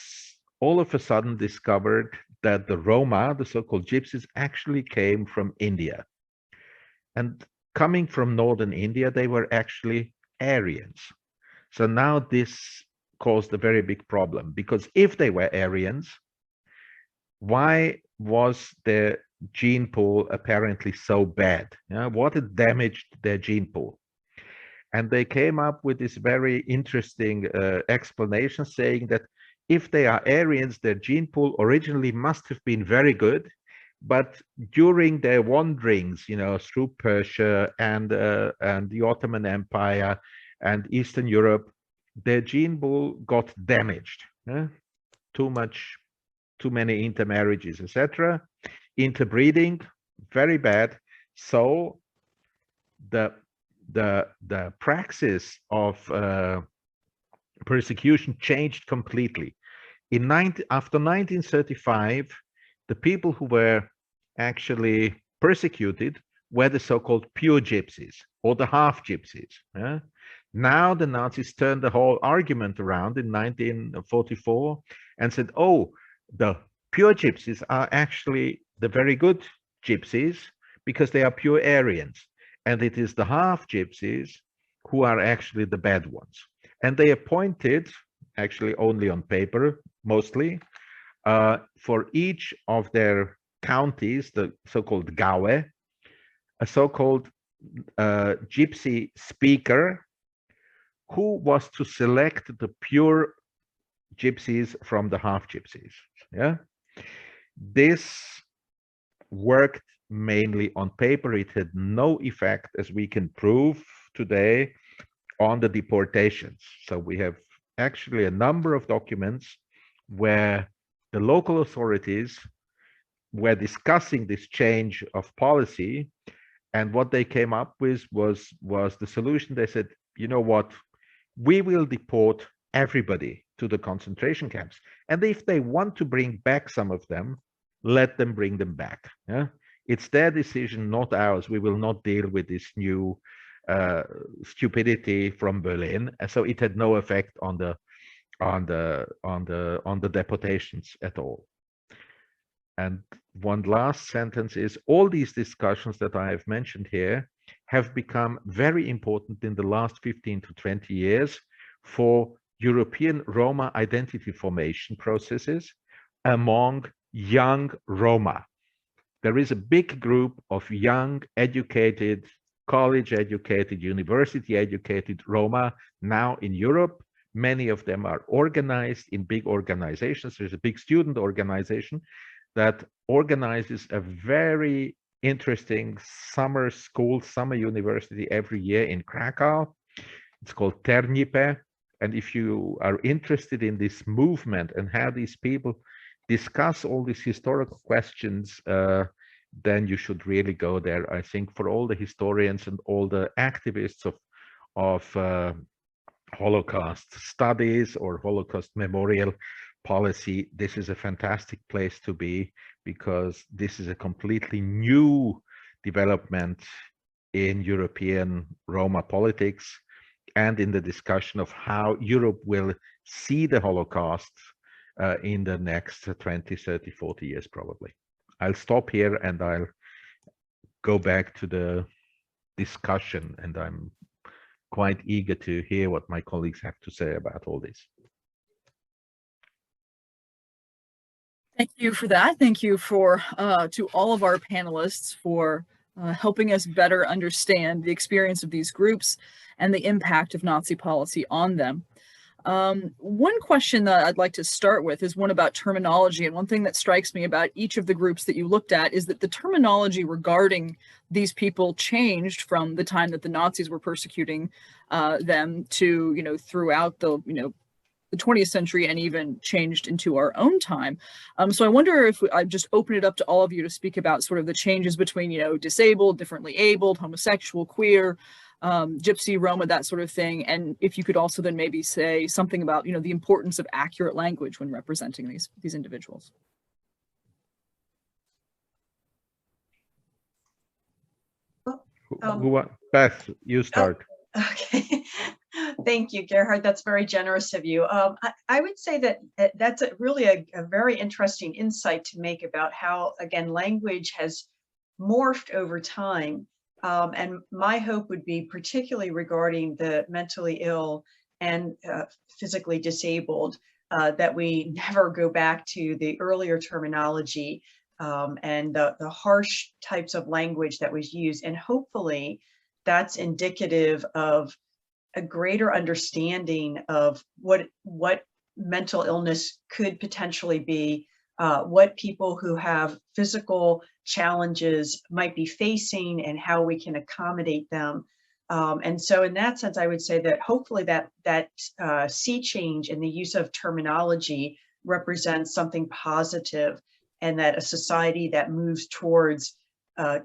E: all of a sudden discovered that the Roma, the so-called gypsies, actually came from India. And coming from northern India, they were actually Aryans. So now this caused a very big problem, because if they were Aryans, why was their gene pool apparently so bad? What had damaged their gene pool? And they came up with this very interesting explanation, saying that if they are Aryans, their gene pool originally must have been very good, but during their wanderings, through Persia and the Ottoman Empire and Eastern Europe, their gene pool got damaged. Too many intermarriages, etc. Interbreeding, very bad. So the praxis of persecution changed completely. After 1935, the people who were actually persecuted were the so-called pure gypsies or the half gypsies. Now the Nazis turned the whole argument around in 1944 and said, oh, the pure gypsies are actually the very good gypsies because they are pure Aryans. And it is the half gypsies who are actually the bad ones. And they appointed, actually only on paper, mostly, for each of their counties, the so-called Gaue, a so-called gypsy speaker who was to select the pure gypsies from the half gypsies. This worked mainly on paper. It had no effect, as we can prove today, on the deportations. So we have actually a number of documents where the local authorities were discussing this change of policy, And what they came up with was the solution. They said, you know what, we will deport everybody to the concentration camps. And if they want to bring back some of them, let them bring them back. Yeah? It's their decision, not ours. We will not deal with this new stupidity from Berlin. And so it had no effect on the deportations at all. And one last sentence is, all these discussions that I have mentioned here have become very important in the last 15 to 20 years for European Roma identity formation processes among young Roma. There is a big group of young, educated, college-educated, university-educated Roma now in Europe. Many of them are organized in big organizations. There's a big student organization that organizes a very interesting summer school, summer university every year in Krakow. It's called Ternipe. And if you are interested in this movement and how these people discuss all these historical questions, then you should really go there. I think for all the historians and all the activists of Holocaust studies or Holocaust memorial policy, this is a fantastic place to be, because this is a completely new development in European Roma politics and in the discussion of how Europe will see the Holocaust in the next 20, 30, 40 years, probably. I'll stop here and I'll go back to the discussion, and I'm quite eager to hear what my colleagues have to say about all this.
F: Thank you for that. Thank you for to all of our panelists for helping us better understand the experience of these groups and the impact of Nazi policy on them. One question that I'd like to start with is one about terminology. And one thing that strikes me about each of the groups that you looked at is that the terminology regarding these people changed from the time that the Nazis were persecuting them to, throughout the 20th century, and even changed into our own time. So I wonder if I just open it up to all of you to speak about sort of the changes between, disabled, differently abled, homosexual, queer, Gypsy, Roma, that sort of thing. And if you could also then maybe say something about, the importance of accurate language when representing these individuals.
E: Beth, you start.
C: Okay. Thank you, Gerhard. That's very generous of you. I would say that that's really a very interesting insight to make about how, again, language has morphed over time. And my hope would be particularly regarding the mentally ill and physically disabled, that we never go back to the earlier terminology and the harsh types of language that was used. And hopefully that's indicative of a greater understanding of what mental illness could potentially be, what people who have physical challenges might be facing, and how we can accommodate them. And so in that sense, I would say that hopefully that sea change in the use of terminology represents something positive, and that a society that moves towards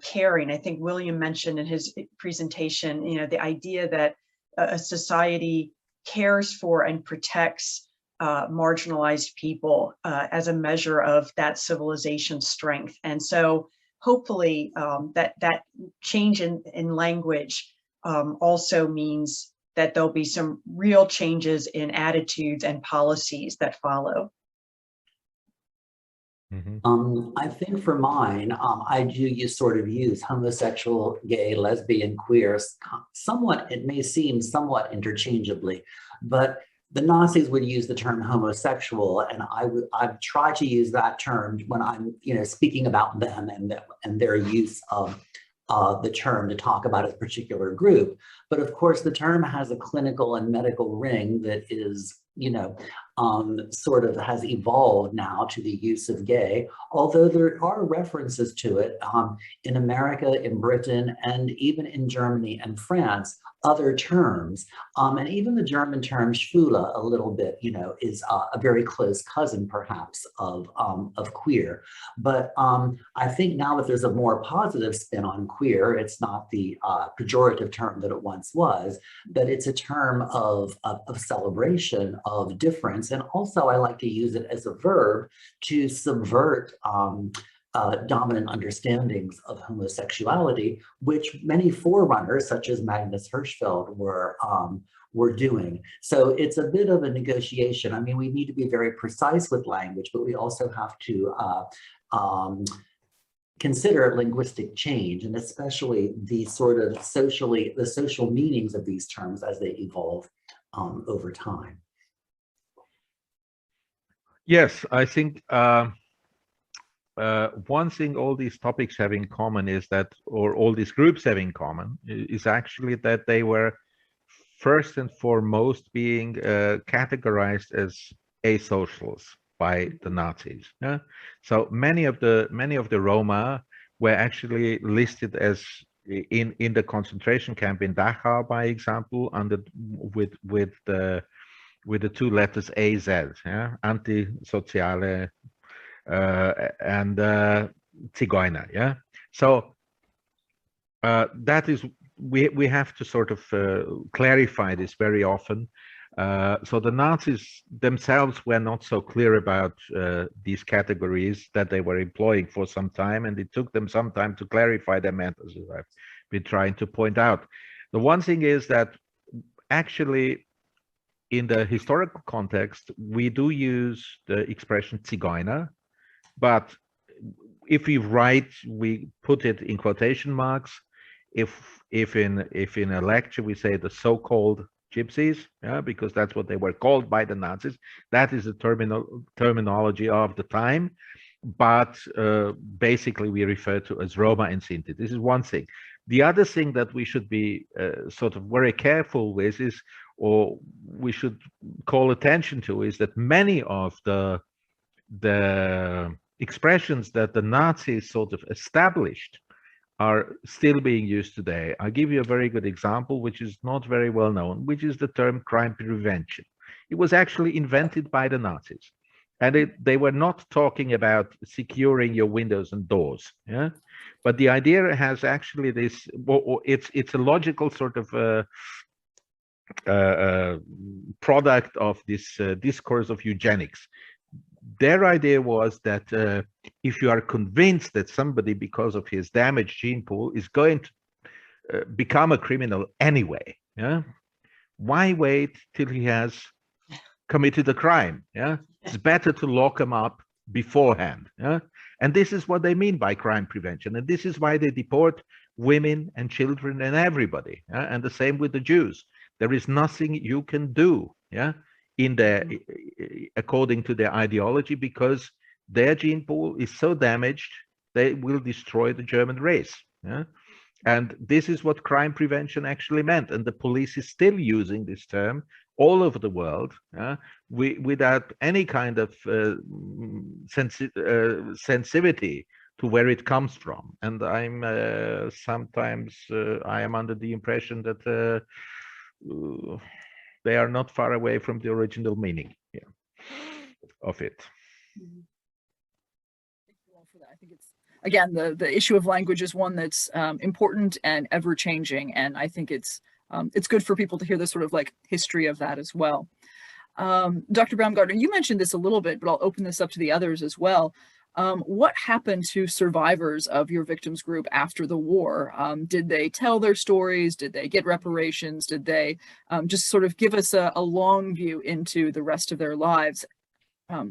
C: caring. I think William mentioned in his presentation, the idea that a society cares for and protects marginalized people as a measure of that civilization strength. And so hopefully that change in language also means that there'll be some real changes in attitudes and policies that follow.
D: Mm-hmm. I think for mine, I do use homosexual, gay, lesbian, queer, somewhat, it may seem somewhat interchangeably, but the Nazis would use the term homosexual, and I've tried to use that term when I'm, speaking about them and their use of the term to talk about a particular group. But of course, the term has a clinical and medical ring that is, sort of has evolved now to the use of gay, although there are references to it in America, in Britain, and even in Germany and France, other terms. And even the German term Schwule, a little bit, you know, is a very close cousin, perhaps, of queer. But I think now that there's a more positive spin on queer, it's not the pejorative term that it once was, but it's a term of celebration, of difference. And also I like to use it as a verb to subvert dominant understandings of homosexuality, which many forerunners, such as Magnus Hirschfeld, were doing. So it's a bit of a negotiation. I mean, we need to be very precise with language, but we also have to consider linguistic change, and especially the sort of the social meanings of these terms as they evolve over time.
E: Yes, I think one thing all these topics have in common is that, or all these groups have in common, is actually that they were first and foremost being categorized as asocials by the Nazis. Yeah? So many of the Roma were actually listed as in the concentration camp in Dachau, by example, with the two letters AZ, yeah? Antisoziale and Zigeuner. Yeah. So that is, we have to sort of clarify this very often. So the Nazis themselves were not so clear about these categories that they were employing for some time, and it took them some time to clarify their methods, as I've been trying to point out. The one thing is that actually, in the historical context, we do use the expression Zigeuner, but if we write, we put it in quotation marks. If in a lecture we say the so-called gypsies, yeah, because that's what they were called by the Nazis. That is the terminology of the time, but basically we refer to as Roma and Sinti. This is one thing. The other thing that we should be sort of very careful with is, or we should call attention to, is that many of the expressions that the Nazis sort of established are still being used today. I'll give you a very good example, which is not very well known, which is the term crime prevention. It was actually invented by the Nazis. And they were not talking about securing your windows and doors. Yeah? But the idea has actually this, it's a logical sort of product of this discourse of eugenics. Their idea was that if you are convinced that somebody, because of his damaged gene pool, is going to become a criminal anyway, yeah, why wait till he has committed a crime? Yeah, it's better to lock him up beforehand. Yeah, and this is what they mean by crime prevention, and this is why they deport women and children and everybody. Yeah? And the same with the Jews. There is nothing you can do. Yeah. According to their ideology, because their gene pool is so damaged, they will destroy the German race. Yeah? And this is what crime prevention actually meant. And the police is still using this term all over the world, without any kind of sensitivity to where it comes from. And I'm sometimes I am under the impression that they are not far away from the original meaning, yeah, of it.
F: I think it's, again, the issue of language is one that's important and ever changing, and I think it's good for people to hear the sort of like history of that as well. Dr. Baumgartner, you mentioned this a little bit, but I'll open this up to the others as well. What happened to survivors of your victims group after the war? Did they tell their stories? Did they get reparations? Did they just sort of give us a long view into the rest of their lives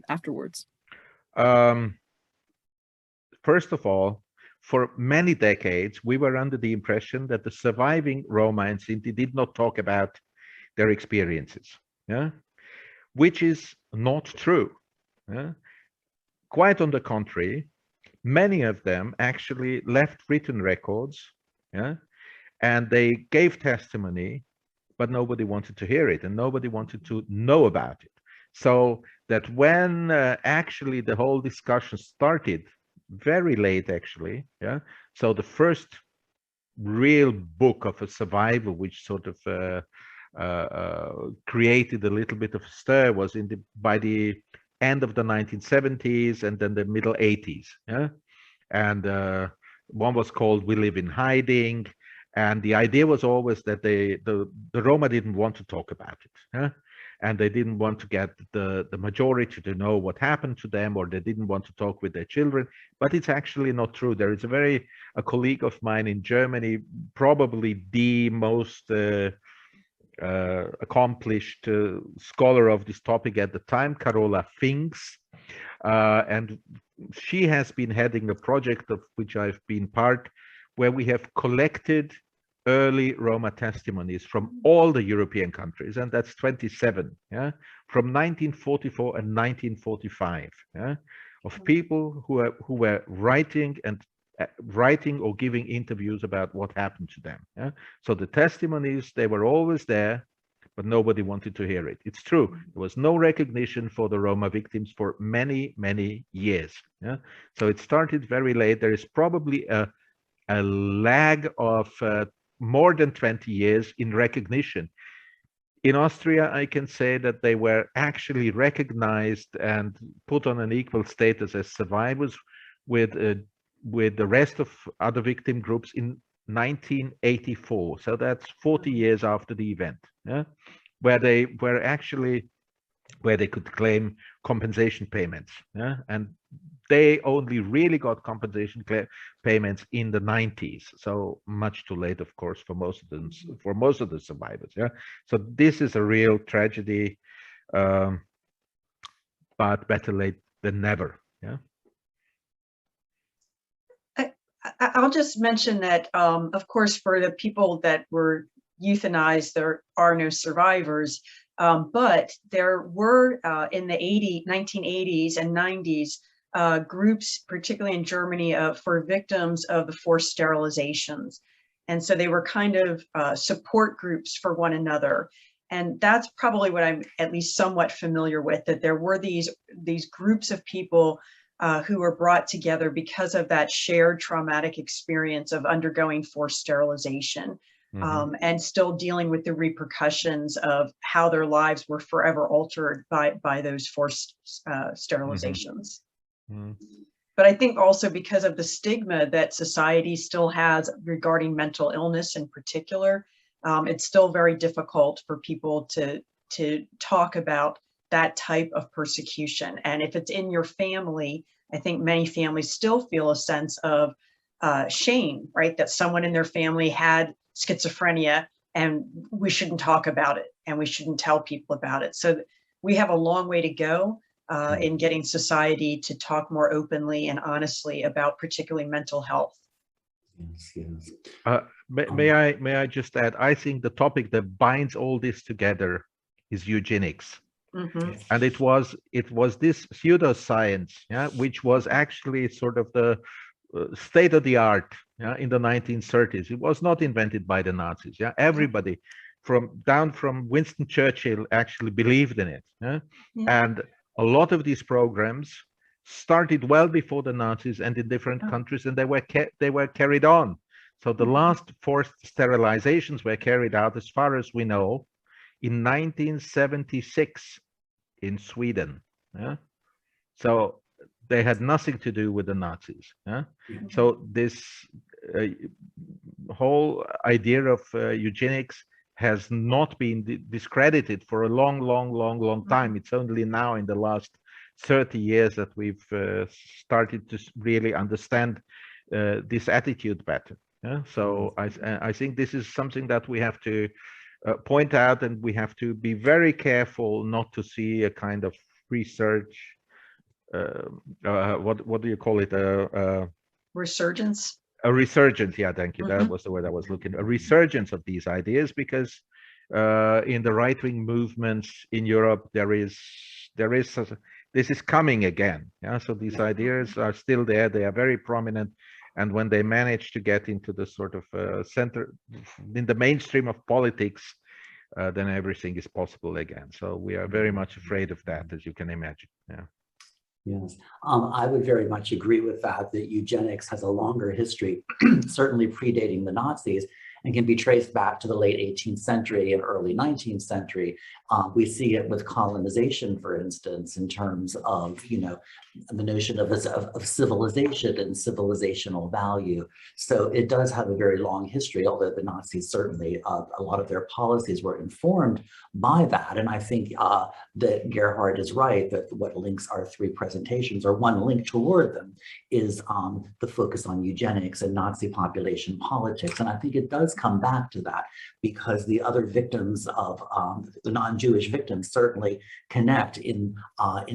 F: afterwards?
E: First of all, for many decades, we were under the impression that the surviving Roma and Sinti did not talk about their experiences, yeah? Which is not true. Yeah? Quite on the contrary, many of them actually left written records, yeah, and they gave testimony, but nobody wanted to hear it and nobody wanted to know about it. So that when actually the whole discussion started very late, actually, yeah. So the first real book of a survivor, which sort of created a little bit of stir, was by the end of the 1970s and then the middle 80s. Yeah, and one was called "We Live in Hiding," and the idea was always that the Roma didn't want to talk about it. Yeah? And they didn't want to get the majority to know what happened to them, or they didn't want to talk with their children. But it's actually not true. There is a colleague of mine in Germany, probably the most accomplished scholar of this topic at the time, Carola Finks, and she has been heading a project of which I've been part, where we have collected early Roma testimonies from all the European countries, and that's 27, yeah, from 1944 and 1945, yeah, of people who were writing or giving interviews about what happened to them. Yeah? So the testimonies, they were always there, but nobody wanted to hear it. It's true. There was no recognition for the Roma victims for many, many years. Yeah? So it started very late. There is probably a lag of more than 20 years in recognition. In Austria, I can say that they were actually recognized and put on an equal status as survivors with the rest of other victim groups in 1984. So that's 40 years after the event, yeah? Where they could claim compensation payments, yeah? And they only really got compensation payments in the 90s. So much too late, of course, for most of them, for most of the survivors, yeah? So this is a real tragedy, but better late than never, yeah?
C: I'll just mention that, of course, for the people that were euthanized, there are no survivors, but there were in the 1980s and 90s groups, particularly in Germany, for victims of the forced sterilizations. And so they were kind of support groups for one another. And that's probably what I'm at least somewhat familiar with, that there were these groups of people who were brought together because of that shared traumatic experience of undergoing forced sterilization, and still dealing with the repercussions of how their lives were forever altered by those forced sterilizations. But I think also because of the stigma that society still has regarding mental illness in particular, it's still very difficult for people to talk about that type of persecution. And if it's in your family, I think many families still feel a sense of shame, right? That someone in their family had schizophrenia and we shouldn't talk about it and we shouldn't tell people about it. So we have a long way to go in getting society to talk more openly and honestly about particularly mental health.
D: Yes, yes.
E: May I just add, I think the topic that binds all this together is eugenics. And it was this pseudoscience, yeah, which was actually sort of the state of the art, yeah, in the 1930s. It was not invented by the Nazis. Yeah, everybody down from Winston Churchill actually believed in it. Yeah? And a lot of these programs started well before the Nazis and in different countries, and they were carried on. So the last forced sterilizations were carried out, as far as we know, in 1976 in Sweden. Yeah? So they had nothing to do with the Nazis. Yeah? So this whole idea of eugenics has not been discredited for a long time. It's only now in the last 30 years that we've started to really understand this attitude better. Yeah? So I think this is something that we have to point out, and we have to be very careful not to see a kind of research, what do you call it?
C: Resurgence?
E: A resurgence, yeah, thank you. That was the word I was looking for. A resurgence of these ideas, because in the right-wing movements in Europe, this is coming again. Yeah, so these ideas are still there. They are very prominent. And when they manage to get into the sort of center, in the mainstream of politics, then everything is possible again. So we are very much afraid of that, as you can imagine. Yeah.
D: Yes, I would very much agree with that, that eugenics has a longer history, certainly predating the Nazis, and can be traced back to the late 18th century and early 19th century. We see it with colonization, for instance, in terms of, you know, the notion of civilization and civilizational value. So it does have a very long history, although the Nazis certainly, a lot of their policies were informed by that. And I think that Gerhard is right, that what links our three presentations, or one link toward them, is the focus on eugenics and Nazi population politics. And I think it does come back to that, because the other victims of the non-Jewish victims certainly connect in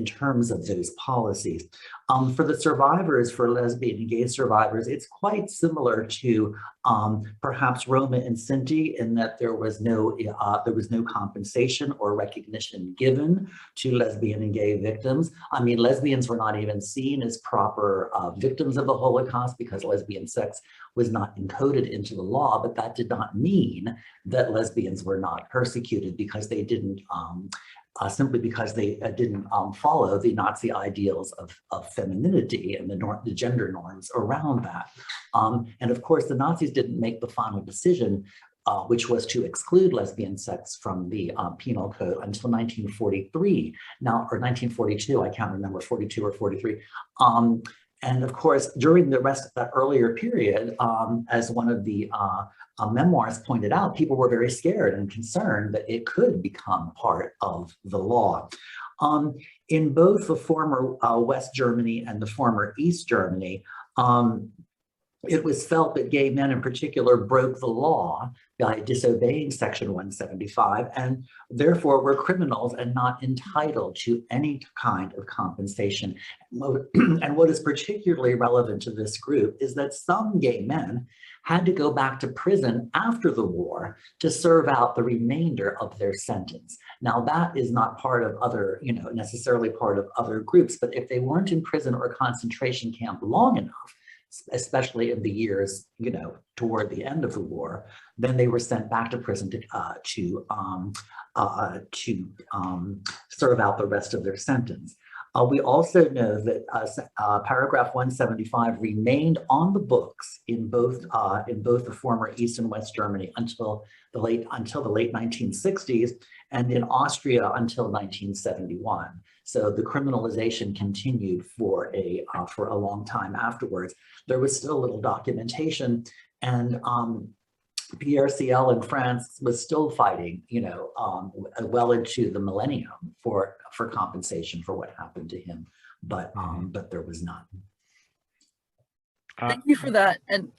D: terms of those policies. For the survivors, for lesbian and gay survivors, it's quite similar to perhaps Roma and Sinti, in that there was no compensation or recognition given to lesbian and gay victims. I mean, lesbians were not even seen as proper victims of the Holocaust, because lesbian sex was not encoded into the law, but that did not mean that lesbians were not persecuted, because they didn't, simply because they didn't follow the Nazi ideals of femininity and the gender norms around that. And of course, the Nazis didn't make the final decision, which was to exclude lesbian sex from the penal code, until 1943, now, or 1942, I can't remember, 42 or 43. And of course, during the rest of that earlier period, as one of the memoirs pointed out, people were very scared and concerned that it could become part of the law. In both the former West Germany and the former East Germany, it was felt that gay men in particular broke the law by disobeying Section 175, and therefore were criminals and not entitled to any kind of compensation. And what is particularly relevant to this group is that some gay men had to go back to prison after the war to serve out the remainder of their sentence. Now, that is not part of other, necessarily part of other groups, but if they weren't in prison or concentration camp long enough, especially in the years, toward the end of the war, then they were sent back to prison to serve out the rest of their sentence. We also know that paragraph 175 remained on the books in both the former East and West Germany until the late 1960s, and in Austria until 1971. So the criminalization continued for a long time afterwards. There was still little documentation, and PRCL in France was still fighting, well into the millennium for compensation for what happened to him, but there was none.
F: Thank you for that. And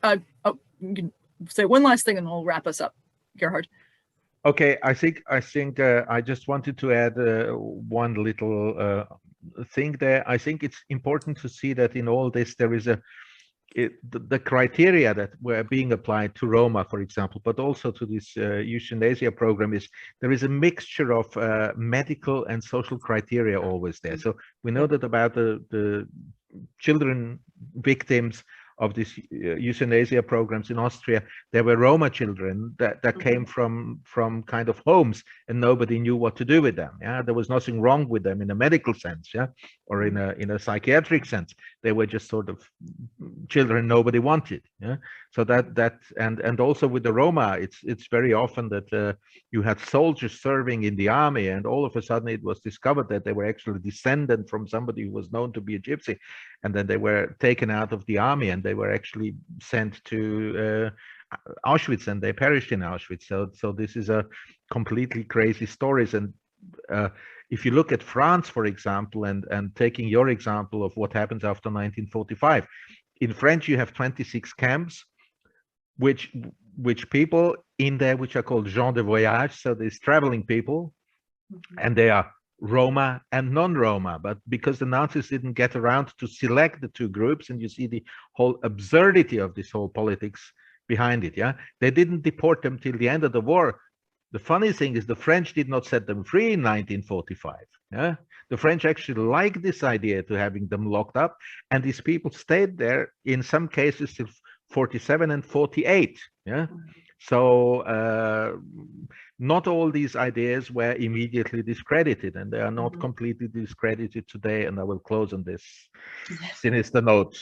F: you can say one last thing and we'll wrap us up, Gerhard.
E: Okay, I think I just wanted to add one little thing there. I think it's important to see that in all this there is the criteria that were being applied to Roma, for example, but also to this euthanasia program, is there is a mixture of medical and social criteria always there. So we know that about the children victims of this euthanasia programs in Austria, there were Roma children that came from kind of homes, and nobody knew what to do with them. Yeah, there was nothing wrong with them in a medical sense, yeah, or in a psychiatric sense. They were just sort of children nobody wanted. Yeah, so and also with the Roma, it's very often that you had soldiers serving in the army, and all of a sudden it was discovered that they were actually descendant from somebody who was known to be a gypsy, and then they were taken out of the army and they were actually sent to Auschwitz, and they perished in Auschwitz. So this is a completely crazy stories. And if you look at France, for example, and taking your example of what happens after 1945, in French you have 26 camps, which people in there which are called gens de voyage, so these traveling people, and they are Roma and non-Roma, but because the Nazis didn't get around to select the two groups, and you see the whole absurdity of this whole politics behind it, yeah, they didn't deport them till the end of the war. The funny thing is the French did not set them free in 1945. Yeah, the French actually liked this idea to having them locked up, and these people stayed there in some cases till 47 and 48. Yeah, So not all these ideas were immediately discredited, and they are not completely discredited today. And I will close on this sinister note.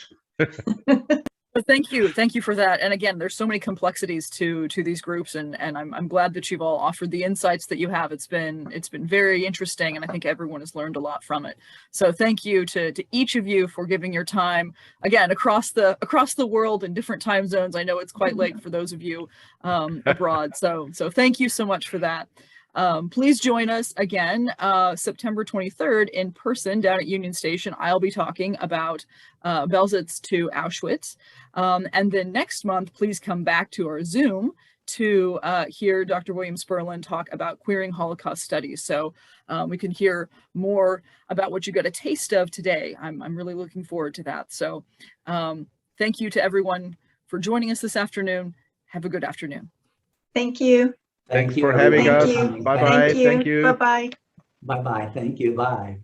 F: But thank you for that. And again, there's so many complexities to these groups, and I'm glad that you've all offered the insights that you have. It's been very interesting, and I think everyone has learned a lot from it. So thank you to each of you for giving your time again across the world in different time zones. I know it's quite late for those of you abroad. So thank you so much for that. Please join us again September 23rd in person down at Union Station. I'll be talking about Belzunce to Auschwitz. And then next month, please come back to our Zoom to hear Dr. William Sperlin talk about queering Holocaust studies. So we can hear more about what you got a taste of today. I'm really looking forward to that. So thank you to everyone for joining us this afternoon. Have a good afternoon.
C: Thank you.
E: Thanks for having us. Bye-bye. Thank you.
C: Bye-bye.
D: Bye-bye. Thank you. Bye.